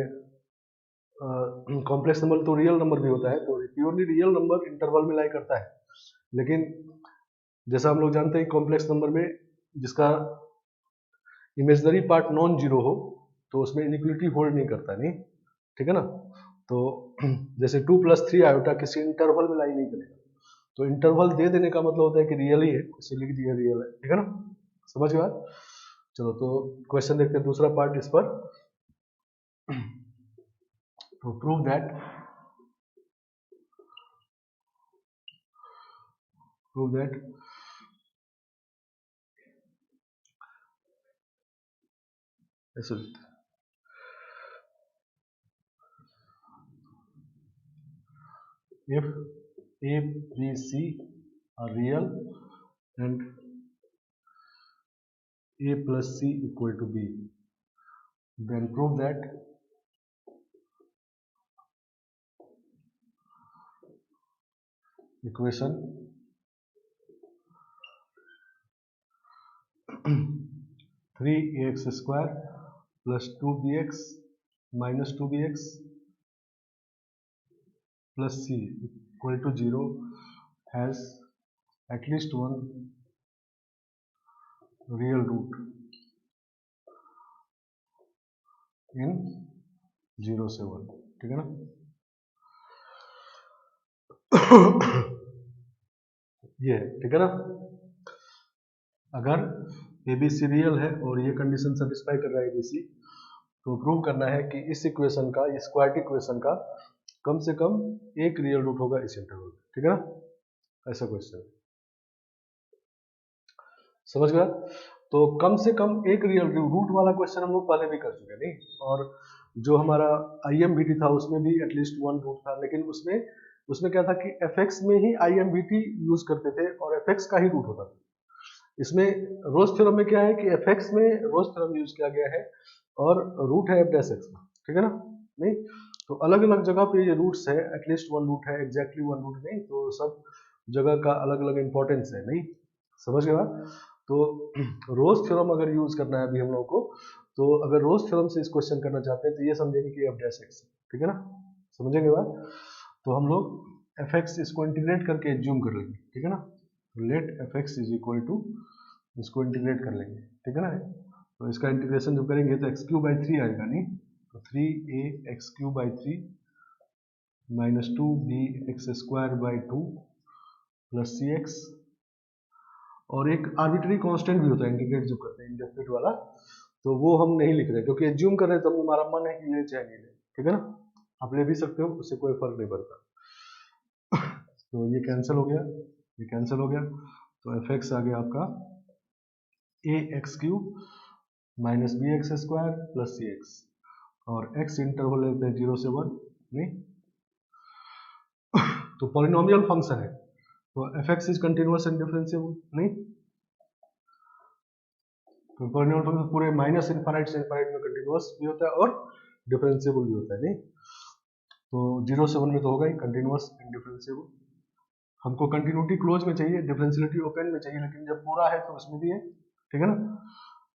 कॉम्प्लेक्स नंबर तो रियल नंबर भी होता है, तो प्योरली रियल नंबर इंटरवल में लाई करता है, लेकिन जैसा हम लोग जानते हैं कॉम्प्लेक्स नंबर में जिसका इमेजनरी पार्ट नॉन जीरो हो तो उसमें इनइक्वलिटी होल्ड नहीं करता, नहीं, ठीक है ना। तो जैसे 2 + 3 आयोटा किसी इंटरवल में लाई नहीं करेगा, तो इंटरवल दे देने का मतलब होता है कि रियल ही है, इसे लिख दिया रियल है, ठीक है ना। समझ गए बात। चलो, तो क्वेश्चन देखते हैं दूसरा पार्ट इस पर। तो प्रूव दैट ऐसे if a, b, c are real and a plus c equal to b, then prove that equation 3ax square plus 2bx minus 2bx plus c equal to 0 has at least one real root in 0 से 1, ठीक है ना। ये ठीक है ना। अगर ABC रियल है और ये कंडीशन सेटिस्फाई कर रहा है ABC, तो प्रूव करना है कि इस इक्वेशन का, इस क्वाड्रेटिक इक्वेशन का कम से कम एक रियल रूट होगा इस इंटरवल में, ठीक है ना। ऐसा क्वेश्चन समझ गया। तो कम से कम एक रियल रूट वाला क्वेश्चन हम लोग पहले भी कर चुके हैं नहीं, और जो हमारा IMVT था उसमें भी एटलीस्ट वन रूट था, लेकिन उसमें क्या था कि fx में ही IMVT यूज करते थे और fx का ही रूट होता था। इसमें रोज थ्योरम में क्या है कि fx में रोज थ्योरम यूज किया गया है और रूट है f डैश x का, ठीक है ना। नहीं, तो अलग अलग जगह पे ये रूट्स है, एटलीस्ट वन रूट है, एग्जैक्टली वन रूट नहीं, तो सब जगह का अलग अलग इंपॉर्टेंस है नहीं। समझ गए बात। तो रोज थ्योरम अगर यूज करना है अभी हम लोगों को, तो अगर रोज थ्योरम से इस क्वेश्चन करना चाहते हैं तो ये समझेंगे कि f डैश x, ठीक है ना। समझेंगे बात। तो हम लोग fx इसको इंटीग्रेट करके एज्यूम कर लेंगे, ठीक है ना। Let fx is equal to, इसको इंटीग्रेट कर लेंगे, ठीक है ना। तो इसका इंटीग्रेशन जब करेंगे तो x³/3 आएगा नहीं, तो 3ax³/3 minus 2bx²/2 plus cx, और एक आर्बिट्री कांस्टेंट भी होता है इंटीग्रेट जो करते हैं इंडेफिनिट वाला, तो वो हम नहीं लिख रहे क्योंकि एज्यूम कर रहे हैं, तो हमारा मन है कि ले चाहे नहीं ले, ठीक है ना। आप ले भी सकते हो, उससे कोई फर्क नहीं पड़ता। तो ये कैंसिल हो गया, ये कैंसिल हो गया, तो fx आ गया आपका ax³ minus bx² plus cx, और x इंटरवल लेते हैं 0 से 1 नहीं। तो पॉलिनोमियल फंक्शन है, तो fx is continuous and differentiable नहीं। तो पॉलिनोमियल फंक्शन पूरे माइनस इनफाइनाइट से इनफाइनाइट में कंटिन्यूअस भी होता है और डिफरेंशिएबल भी होता है नहीं। तो 0 से 1 में तो होगा ही कंटिन्यूअस एंड डिफरेंशिएबल। हमको कंटिन्यूटी क्लोज में चाहिए, डिफरेंशियलिटी ओपन में चाहिए, लेकिन जब पूरा है तो उसमें भी है, ठीक है ना।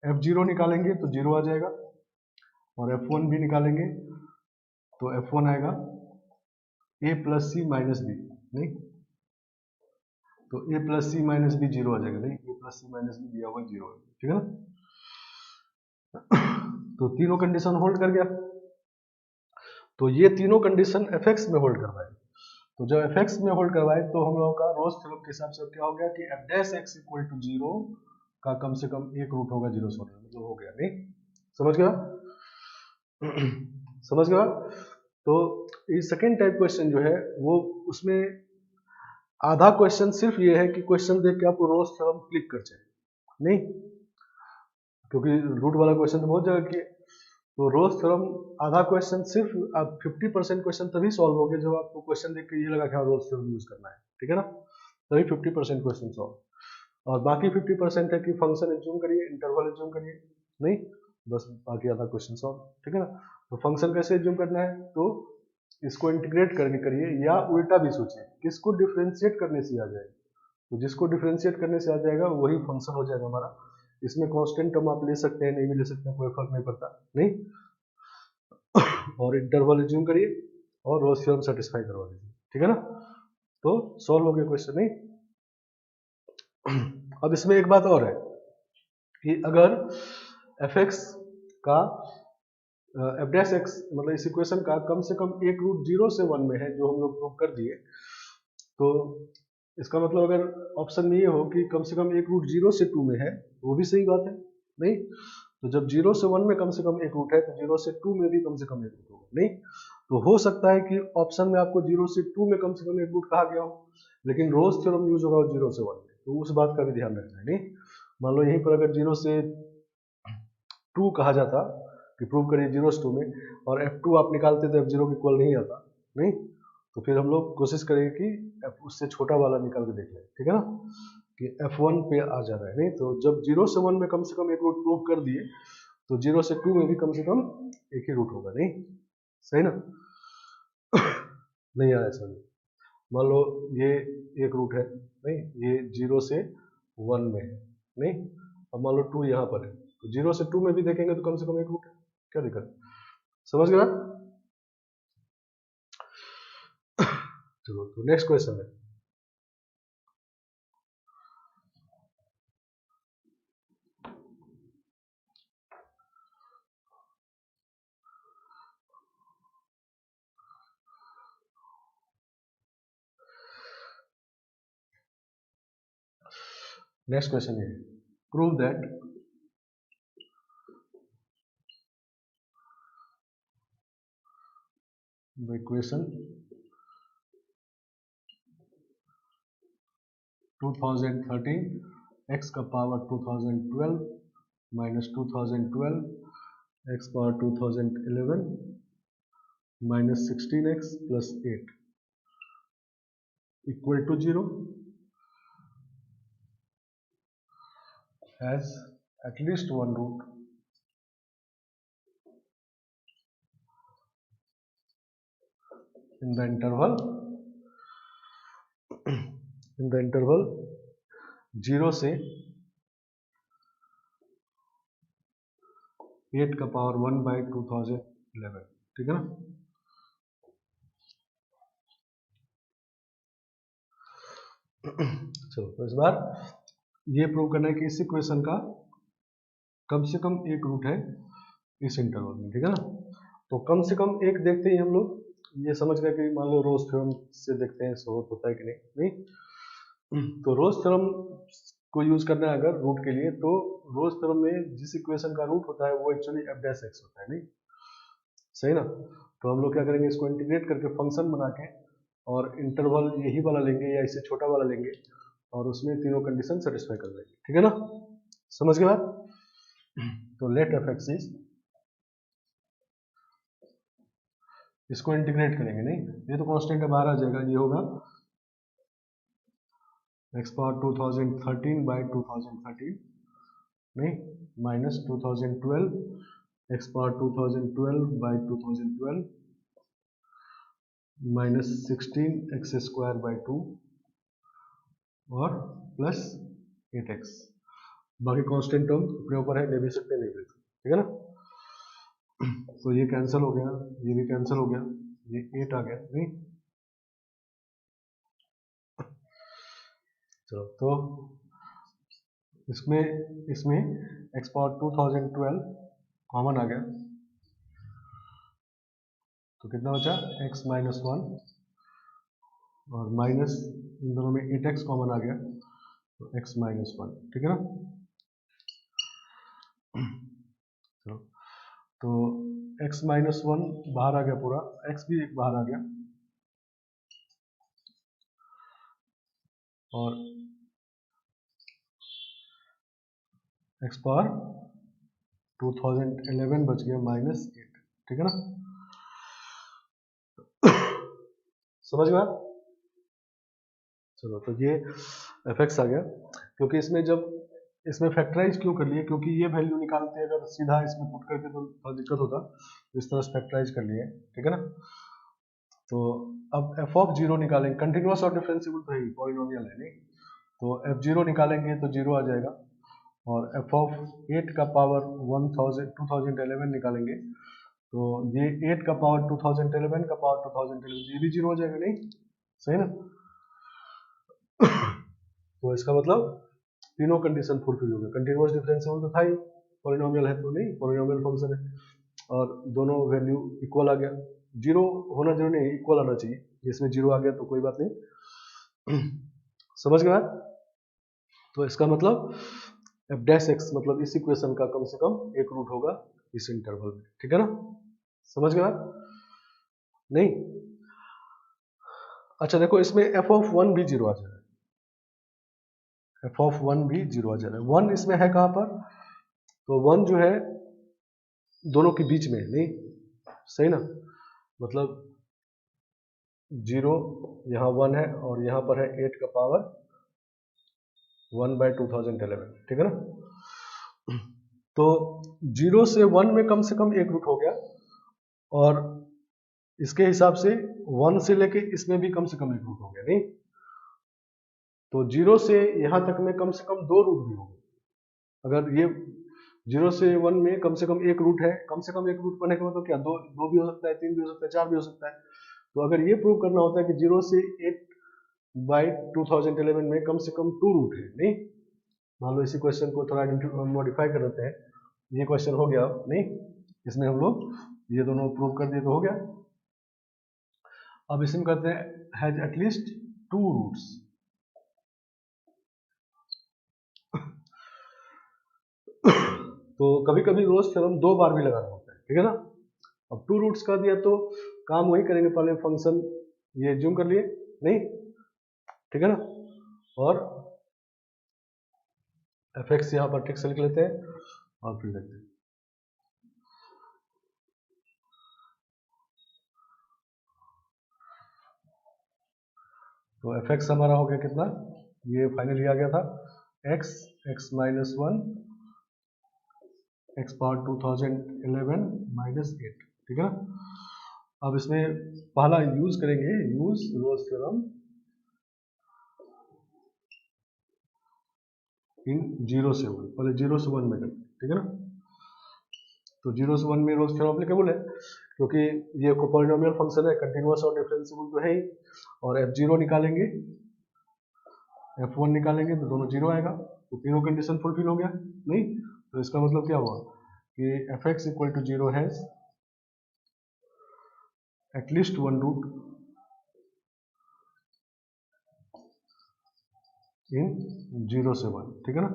f0 निकालेंगे तो 0 आ जाएगा, और f1 भी निकालेंगे तो f1 आएगा a plus c minus b नहीं, तो a plus c minus b 0 आ जाएगा नहीं, a plus c minus b दिया हुआ 0 है, ठीक है ना। तो तीनों कंडीशन होल्ड कर गया, तो ये तीनों कंडीशन fx में होल्ड कर रहा है, तो जब एफ एक्स में होल्ड करवाए तो हम लोगों का रोल्स थ्योरम के हिसाब से क्या हो गया कि F dash x equal to 0 का कम से कम एक रूट होगा 0 से 1 में, मतलब हो गया। नहीं समझ गया? समझ गया? तो ये सेकेंड टाइप क्वेश्चन जो है वो, उसमें आधा क्वेश्चन सिर्फ ये है कि क्वेश्चन देख के आपको रोल्स थ्योरम क्लिक कर जाए, नहीं, क्योंकि रूट वाला क्वेश्चन तो बहुत जगह किए। तो रोल्स थ्योरम आधा क्वेश्चन सिर्फ आप 50% क्वेश्चन तभी सॉल्व होंगे जब आपको क्वेश्चन देख के ये लगा कि हाँ रोल्स थ्योरम यूज करना है, ठीक है ना, तभी 50% क्वेश्चन सॉल्व। और बाकी 50% है कि फंक्शन एज्यूम करिए, इंटरवल एज्यूम करिए, नहीं, बस बाकी आधा क्वेश्चन सॉल्व, ठीक है ना। तो फंक्शन कैसे एज्यूम करना है, तो इसको इंटीग्रेट करके करिए या उल्टा भी सोचिए, किसको डिफ्रेंशिएट करने से आ जाएगा, तो जिसको डिफ्रेंशिएट करने से आ जाएगा वही फंक्शन हो जाएगा हमारा। इसमें कांस्टेंट टर्म आप ले सकते हैं, नहीं भी ले सकते हैं, कोई फर्क नहीं पड़ता, नहीं। और इंटरवल एज्यूम करिए और रोल्स थ्योरम सेटिस्फाई करवा दीजिए, ठीक है ना। तो सॉल्व हो गया क्वेश्चन, नहीं। अब इसमें एक बात और है कि अगर एफ एक्स का एफ डैश एक्स मतलब इस इक्वेशन का कम से कम एक रूट 0 से 1 में है, जो हम लोग प्रूव कर दिए, तो इसका मतलब अगर ऑप्शन में ये हो कि कम से कम एक रूट 0 से 2 में है, वो भी सही बात है, नहीं। तो जब 0 से 1 में कम से कम एक रूट है तो 0 से 2 में भी कम से कम एक रूट होगा, नहीं। तो हो सकता है कि ऑप्शन में आपको 0 से 2 में कम से कम एक रूट कहा गया हो, लेकिन रोल्स थ्योरम यूज होगा 0 से 1 में, तो उस बात का भी ध्यान रखना है, नहीं। मान लो यहीं पर अगर 0 से 2 कहा जाता कि प्रूव करिए 0 से 2 में, और F2 आप निकालते तो F0 के इक्वल नहीं आता, नहीं, तो फिर हम लोग कोशिश करेंगे कि उससे छोटा वाला निकाल के देख लें, ठीक है ना, कि F1 पे आ जा रहा है, नहीं। तो जब 0 से 1 में कम से कम एक रूट प्रूव कर दिए तो 0 से 2 में भी कम से कम एक ही रूट होगा, नहीं, सही ना। नहीं आया समझ। मान लो ये एक रूट है, नहीं, ये 0 से 1 में है, नहीं, अब मान लो 2 यहाँ पर है, तो 0 से 2 में भी देखेंगे तो कम से कम एक रूट है, क्या दिक्कत, समझ गया। चलो तो नेक्स्ट क्वेश्चन है, नेक्स्ट क्वेश्चन है, prove that the equation 2013 x का power 2012 minus 2012 x power 2011 minus 16x plus 8 equal to 0 has at least one root in the interval 0 से 8 का पावर 1 बाई 2011, ठीक है ना। चलो तो इस बार ये प्रूव करना है कि इस इक्वेशन का कम से कम एक रूट है इस इंटरवल में, ठीक है ना। तो कम से कम एक देखते ही हम लोग ये समझ गए कि मान लो रोल्स थ्योरम से देखते हैं सॉल्व होता है कि नहीं। तो रोल्स थ्योरम को यूज करना है अगर रूट के लिए, तो रोल्स थ्योरम में जिस इक्वेशन का रूट होता है वो एक्चुअली एफ डैश एक्स होता है, नहीं, सही ना। तो हम लोग क्या करेंगे, इसको इंटीग्रेट करके फंक्शन बना के और इंटरवल यही वाला लेंगे या इससे छोटा वाला लेंगे और उसमें तीनों कंडीशन सेटिस्फाई कर देंगे, ठीक है ना, समझ गए बात। तो लेट एफ एक्स इज, इसको इंटीग्रेट करेंगे, नहीं, ये तो कांस्टेंट है बाहर आ जाएगा, ये होगा x पावर 2013 बाई 2013, नहीं, minus 2012 x power 2012 by 2012 minus 16 x square by 2 और प्लस 8x, बाकी कांस्टेंट टर्म अपने ऊपर है, ले भी सकते हैं, नहीं ले सकते, ठीक है ना। तो ये कैंसिल हो गया, ये भी कैंसिल हो गया, ये 8 आ गया, नहीं। चलो तो इसमें इसमें x पावर 2012 कॉमन आ गया, तो कितना बचा x माइनस 1 और माइनस इन दोनों में 8x कॉमन आ गया तो x माइनस 1, ठीक है ना। चलो तो x माइनस 1 बाहर आ गया, पूरा x भी एक बाहर आ गया, और x पावर 2011 बच गया माइनस 8, ठीक है ना। समझ गया। चलो तो ये एफेक्ट्स आ गया, क्योंकि इसमें जब इसमें फैक्टराइज क्यों कर लिए, क्योंकि ये वैल्यू निकालते अगर सीधा इसमें पुट करके तो थोड़ा दिक्कत होता, तो इस तरह से फैक्टराइज कर लिए, ठीक है ना। तो अब एफ ऑफ जीरो निकालेंगे, कंटिन्यूअस और डिफरेंशिएबल तो है, पॉलिनोमियल है नहीं, तो एफ जीरो निकालेंगे तो जीरो आ जाएगा, और एफ ऑफ 8 का पावर 2011 निकालेंगे तो ये 8 का पावर 2011 का पावर 2011, ये भी जीरो हो जाएगा, नहीं सही ना। तो इसका मतलब तीनों कंडीशन फुलफिल हो गए, कंटिन्यूअस डिफरेंशिएबल तो था ही, पॉलिनोमियल है तो नहीं, पॉलिनोमियल फंक्शन है, और दोनों वैल्यू इक्वल आ गया, जीरो होना जरूरी नहीं, इक्वल आना चाहिए, इसमें जीरो आ गया तो कोई बात नहीं। समझ गया। तो इसका मतलब एफ डैश एक्स मतलब इस इक्वेशन का कम से कम एक रूट होगा इस इंटरवल में, ठीक है ना। समझ गया नहीं। अच्छा देखो, इसमें एफ ऑफ 1 भी जीरो आ जा रहा है, एफ ऑफ 1 भी जीरो आ जा रहा है, 1 इसमें है कहां पर, तो 1 जो है दोनों के बीच में, नहीं सही ना, मतलब जीरो यहाँ 1 है और यहाँ पर है 8 का पावर 1/2011, ठीक है ना। तो 0 से 1 में कम से कम एक रूट हो गया, और इसके हिसाब से 1 से लेके इसमें भी कम से कम एक रूट हो गया, नहीं तो 0 से यहाँ तक में कम से कम दो रूट भी होंगे, अगर ये 0 से 1 में कम से कम एक रूट है, कम से कम एक रूट बनने का मतलब क्या, दो भी हो सकता है, तीन भी हो सकता है, चार भी हो सकता है। तो अगर ये प्रूव करना होता है कि 0 से 8/2011 में कम से कम टू रूट है, नहीं मान लो इसी क्वेश्चन को थोड़ा मॉडिफाई कर देते हैं, ये क्वेश्चन हो गया नहीं, इसमें हम लोग ये दोनों प्रूव कर दिए तो हो गया। अब इसमें करते हैं हैज एटलीस्ट टू रूट्स, तो कभी कभी रोज थ्योरम दो बार भी लगाना होता है, ठीक है ना। अब टू रूट्स कर दिया तो काम वही करेंगे, पहले फंक्शन ये ज्यूम कर लिए, नहीं ठीक है ना, और एफ एक्स यहाँ पर ठीक से लिख लेते हैं और फिर देखते हैं। तो एफ एक्स हमारा हो गया कितना, ये फाइनली आ गया था x minus 1 x power 2011 minus 8, ठीक है ना। अब इसमें पहला यूज करेंगे, यूज रोल्स थ्योरम इन 0 से 1, पहले 0 से 1 में करते, ठीक है ना। तो 0 से 1 में रोल्स थ्योरम एप्लीकेबल है, क्योंकि ये पॉलिनोमियल फंक्शन है, कंटिन्यूअस और डिफरेंशिएबल तो है ही, और f0 निकालेंगे, f1 निकालेंगे तो दोनों जीरो आएगा, तो तीनों कंडीशन फुलफिल हो गया, नहीं तो इसका मतलब क्या हुआ कि F x equal to zero has at least one root in 0 से 1, ठीक है ना।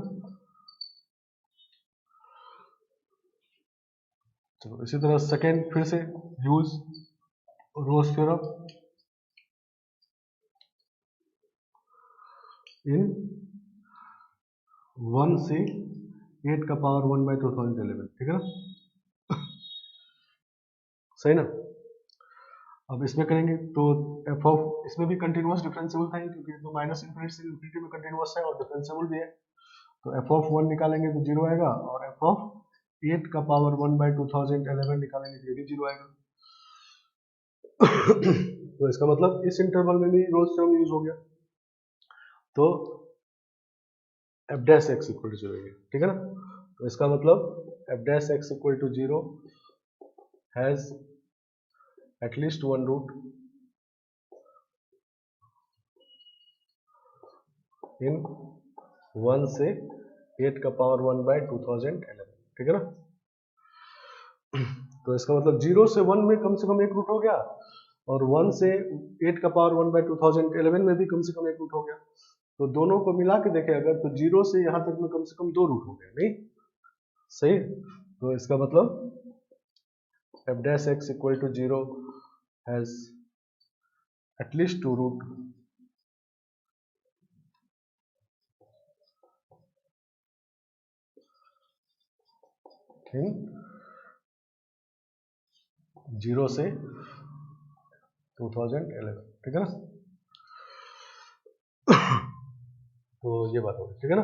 चलो इसी तरह सेकेंड फिर से यूज रोल्स थ्योरम इन 1 से 8 का पावर 1/2011, ठीक है ना, सही ना। अब इसमें करेंगे तो एफ ऑफ, इसमें भी कंटिन्यूअस डिफरेंशिएबल था, क्योंकि तो माइनस इन्फिनिटी से इन्फिनिटी में कंटिन्यूअस है और डिफरेंशिएबल भी है, तो एफ ऑफ 1 निकालेंगे तो जीरो आएगा, और एफ ऑफ 8 का पावर 1/2011 निकालेंगे तो ये भी जीरो आएगा। तो इसका मतलब इस इंटरवल में भी रोल्स थ्योरम यूज हो गया, तो F dash x equal to zero, ठीक है ना। तो इसका मतलब F dash x equal to zero has at least one root in 1 से 8 का पावर 1/2011, ठीक है ना। तो इसका मतलब 0 से 1 में कम से कम एक रूट हो गया, और 1 से 8 का पावर 1/2011 में भी कम से कम एक रूट हो गया। तो दोनों को मिला के देखें अगर, तो 0 से यहाँ तक में कम से कम 2 रूट हो गए, नहीं सही। तो इसका मतलब f dash x equal to 0 has at least 2 root in 0 से 2011, ठीक है ना। तो ये बात होगी, ठीक है ना।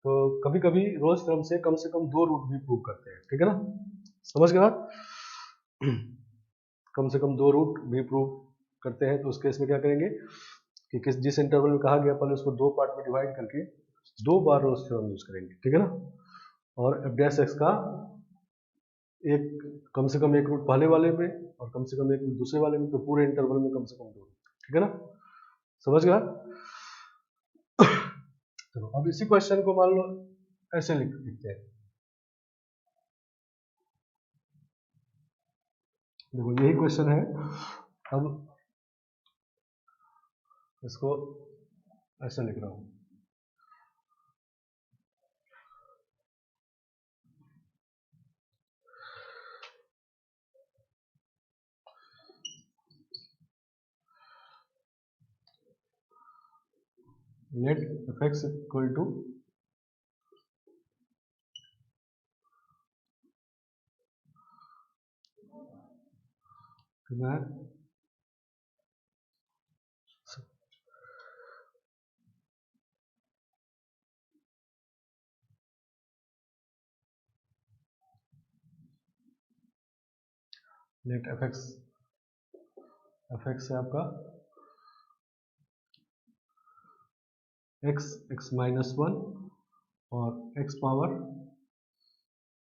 तो कभी कभी रोल्स थ्योरम से कम 2 रूट भी प्रूव करते हैं, ठीक है ना, समझ गए बात। कम से कम 2 रूट भी प्रूव करते हैं। तो उस केस में क्या करेंगे कि जिस इंटरवल में कहा गया पहले उसको 2 पार्ट में डिवाइड करके 2 बार रोल्स थ्योरम यूज करेंगे, ठीक है ना। और f डैश x का एक कम से कम एक रूट पहले वाले में और कम से कम एक रूट दूसरे वाले में, तो पूरे इंटरवल में कम से कम 2 रूट, ठीक है ना, समझ गया। चलो अब इसी क्वेश्चन को मान लो ऐसे लिखते हैं। देखो यही क्वेश्चन है, अब इसको ऐसे लिख रहा हूं। Late f(x) equal to late f(x) है आपका x माइनस 1 और x पावर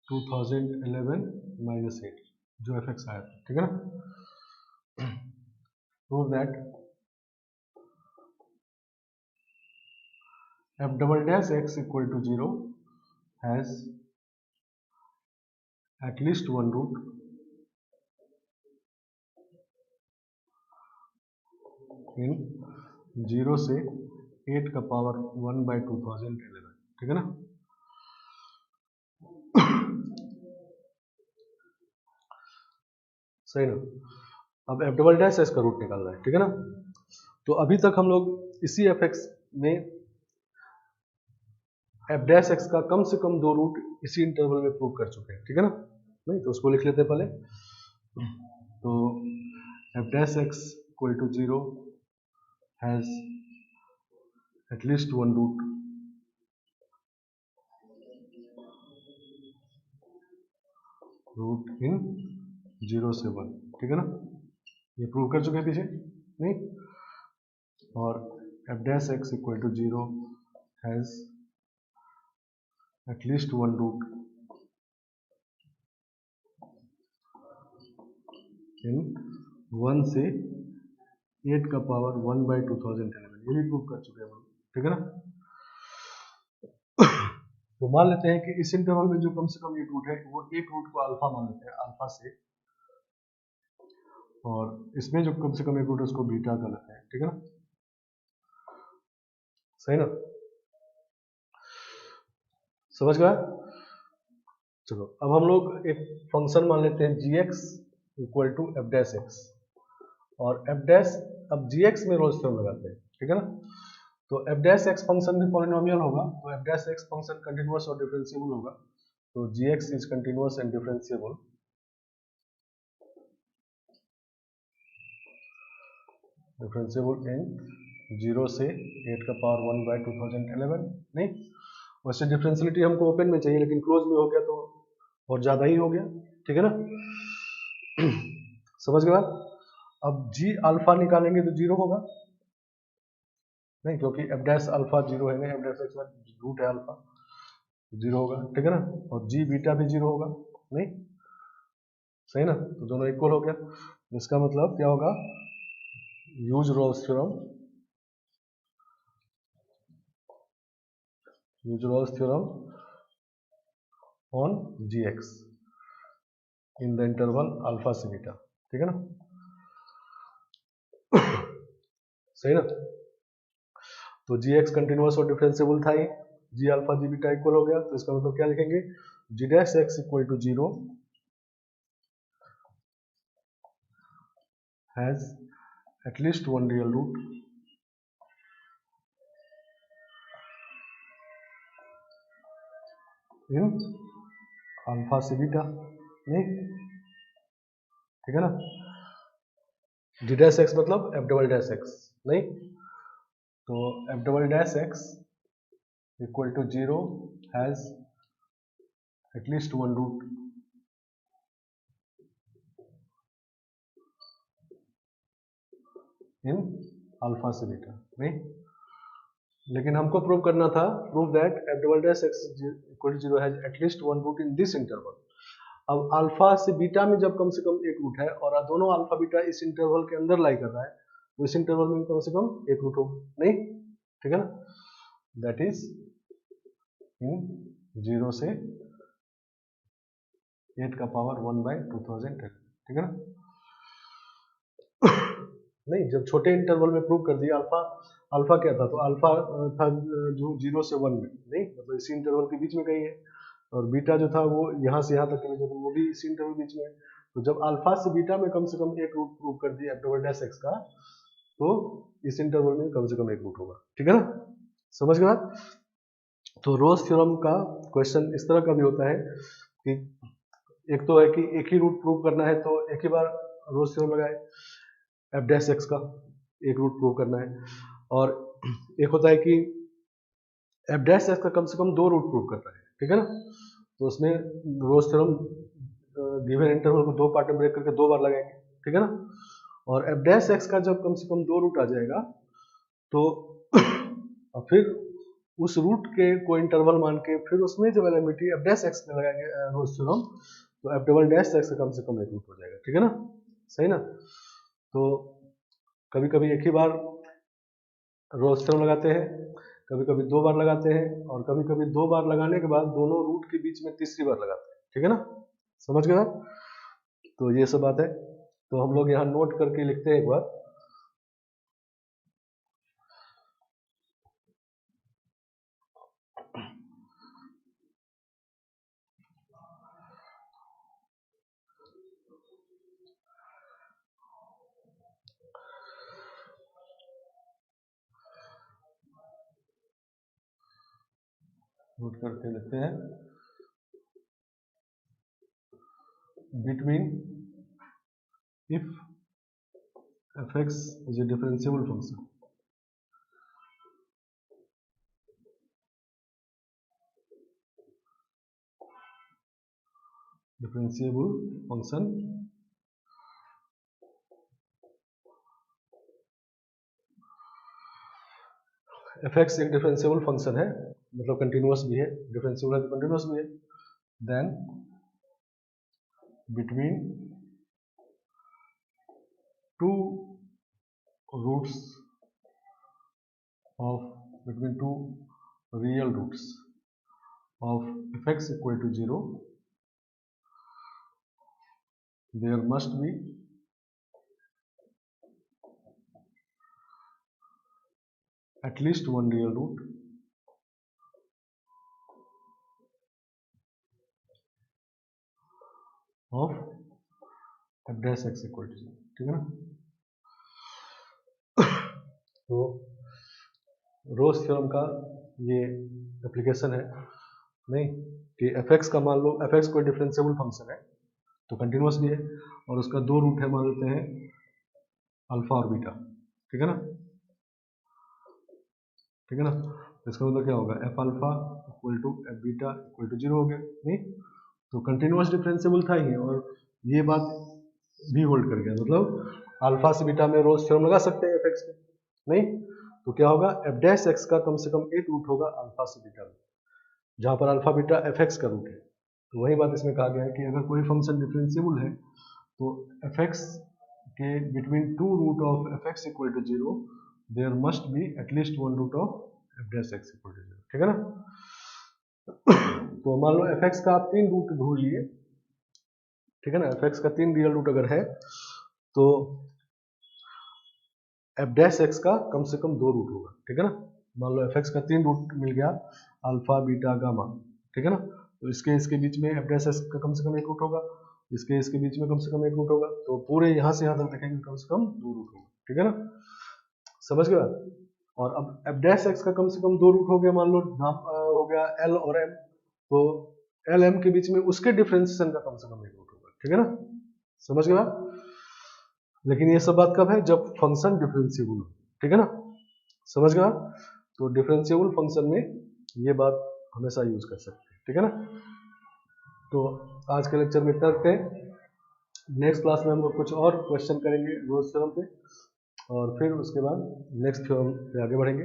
2011 माइनस 8 जो f(x) आया, ठीक है ना। Prove that f double dash x equal to 0 has at least one root in 0 से 8 का पावर 1/2011, ठीक है ना। सही ना। अब f डबल डैश एक्स का रूट निकालना है, ठीक है ना। तो अभी तक हम लोग इसी f(x) में f डैश एक्स का कम से कम 2 रूट इसी इंटरवल में प्रूव कर चुके हैं, ठीक है ना। नहीं तो उसको लिख लेते हैं पहले। तो f dash x equal to 0 has at least 1 root in 0 से 1, ठीक है ना। ये प्रूव कर चुके हैं पीछे, नहीं। और f dash x equal to 0 has at least 1 root in 1 से 8 का पावर 1/2011, ये भी प्रूव कर चुके हैं हम, ठीक है ना। तो मान लेते हैं कि इस इंटरवल में जो कम से कम एक रूट है वो एक रूट को अल्फा मान लेते हैं, अल्फा से, और इसमें जो कम से कम एक रूट है उसको बीटा कर लेते हैं, ठीक है ना, सही ना, समझ गया। चलो अब हम लोग एक फंक्शन मान लेते हैं gx equal to f dash X, और f डैश, अब gx में रोल्स थ्योरम लगाते हैं, ठीक है ना। तो f डैश एक्स फंक्शन भी पॉलिनोमियल होगा, तो f dash X function continuous और डिफरेंशिएबल होगा। तो gx is continuous and differentiable in 0 से 8 का पावर 1/2011, नहीं। वैसे डिफरेंशियलिटी हमको ओपन में चाहिए, लेकिन क्लोज में हो गया तो और ज़्यादा ही हो गया, ठीक है ना। समझ गए बात। अब g अल्फा निकालेंगे तो 0 होगा, नहीं, क्योंकि f डैश अल्फा 0 है, नहीं, f डैश एक्स रूट है अल्फा, 0 होगा, ठीक है ना। और g बीटा भी 0 होगा, नहीं, सही ना। तो दोनों इक्वल हो गया, इसका मतलब क्या होगा, use Rolle's theorem, on gx in the interval alpha से बीटा, ठीक है ना। सही ना। तो जी एक्स कंटिन्यूस और डिफरेंशिएबल था ही, G alpha G beta equal हो गया, तो इसका मतलब क्या लिखेंगे, G dash x equal to 0 has at least one real root in alpha से बीटा, नहीं, ठीक है ना। जी डैश एक्स मतलब एफ डबल डैश एक्स, नहीं, तो F double dash x equal to 0 has at least one root in alpha से बीटा, नहीं। लेकिन हमको प्रूव करना था, prove that f double dash x equal to 0 has at least one root in this interval. अब अल्फा से बीटा में जब कम से कम एक रूट है और दोनों अल्फा बीटा इस इंटरवल के अंदर लाई कर रहा है, तो इस इंटरवल में कम से कम एक रूट होगा, नहीं, ठीक है ना। दैट इज इन 0 से 8 का पावर 1/2010, ठीक है ना। नहीं, जब छोटे इंटरवल में प्रूव कर दिया, अल्फा अल्फा क्या था, तो अल्फा था जो 0 से 1 में, नहीं, मतलब इसी इंटरवल के बीच में कहीं है, और बीटा जो था वो यहाँ से यहाँ तक के में, वो भी इसी इंटरवल बीच में है। तो जब अल्फा से बीटा में कम से कम एक रूट प्रूव कर दिया एफ डबल डैश एक्स का, तो इस इंटरवल में कम से कम एक रूट होगा, ठीक है ना, समझ गए बात। तो रोज थ्योरम का क्वेश्चन इस तरह का भी होता है कि एक तो है कि एक ही रूट प्रूव करना है, तो एक ही बार रोज थ्योरम लगाए, एफ डैश एक्स का एक रूट प्रूव करना है, और एक होता है कि एफ डैश एक्स का कम से कम दो रूट प्रूव करना है, ठीक है ना। तो उसमें रोज थ्योरम गिवन इंटरवल को दो पार्ट में ब्रेक करके दो बार लगाएंगे, ठीक है ना। और एफ डैश एक्स का जब कम से कम दो रूट आ जाएगा, तो और फिर उस रूट के को इंटरवल मान के फिर उसमें जब एलिमिटी एफ डैश एक्स में लगाएंगे रोज थ्योरम, तो एफ डबल डैश एक्स का कम से कम एक रूट हो जाएगा, ठीक है ना, सही ना। तो कभी कभी एक ही बार रोज थ्योरम लगाते हैं, कभी कभी दो बार लगाते हैं, और कभी कभी दो बार लगाने के बाद दोनों रूट के बीच में तीसरी बार लगाते हैं, ठीक है ना, समझ गए आप। तो ये सब बात है, तो हम लोग यहाँ नोट करके लिखते हैं एक बार। नोट करके लिखते हैं, between if fx is a differentiable function, fx एक डिफरेंशिएबल फंक्शन है, मतलब कंटिन्यूअस भी है, डिफरेंशिएबल है तो कंटिन्यूअस भी है, then between two roots of between two real roots of fx equal to 0, there must be at least one real root of f dash x equal to 0, ठीक है ना। तो रोज थ्योरम का ये एप्लीकेशन है, नहीं, कि fx का मान लो, fx कोई डिफरेंशिएबल फंक्शन है तो कंटिन्यूअस भी है, और उसका दो रूट है, मान लेते हैं अल्फा और बीटा, ठीक है ना, ठीक है ना। तो इसका मतलब क्या होगा, f alpha equal to f beta equal to 0 हो गया, नहीं, तो कंटिन्यूअस डिफरेंशिएबल था ही, और ये बात भी होल्ड कर गया, मतलब अल्फा से बीटा में रोज थ्योरम लगा सकते हैं एफ एक्स में, नहीं, तो क्या होगा, एफ डैश एक्स का कम से कम एक रूट होगा अल्फा से बीटा में, जहां पर अल्फा बीटा एफ एक्स का रूट है। तो वही बात इसमें कहा गया है कि अगर कोई फंक्शन डिफरेंशिएबल है, तो एफ एक्स के between two root of f x equal to 0, there must be at least one root of f dash x equal to 0, ठीक है ना। तो मान लो एफ एक्स का आप तीन रूट ढूंढ लिए, ठीक है ना, एफ एक्स का तीन रियल रूट अगर है, तो एफ डैश एक्स का कम से कम 2 रूट होगा, ठीक है ना। मान लो एफ एक्स का 3 रूट मिल गया, अल्फा बीटा गामा, ठीक है ना। तो इसके बीच में एफ डैश एक्स का कम से कम 1 रूट होगा, इसके बीच में कम से कम 1 रूट होगा, तो पूरे यहाँ से यहाँ तक देखेंगे कम से कम 2 रूट होगा, ठीक है ना, समझ गया। और अब एफ डैश एक्स का कम से कम 2 रूट हो गया, मान लो नाम हो गया एल और एम, तो एल एम के बीच में उसके डिफरेंशिएशन का कम से कम 1 रूट होगा, ठीक है ना, समझ गया। लेकिन ये सब बात कब है, जब फंक्शन डिफरेंशिएबल हो, ठीक है ना, समझ गया। तो डिफरेंशिएबल फंक्शन में ये बात हमेशा यूज कर सकते हैं, ठीक है ना। तो आज के लेक्चर में इतना रखते हैं, नेक्स्ट क्लास में हम लोग कुछ और क्वेश्चन करेंगे रोज थ्योरम पे, और फिर उसके बाद नेक्स्ट थ्योरम पे आगे बढ़ेंगे।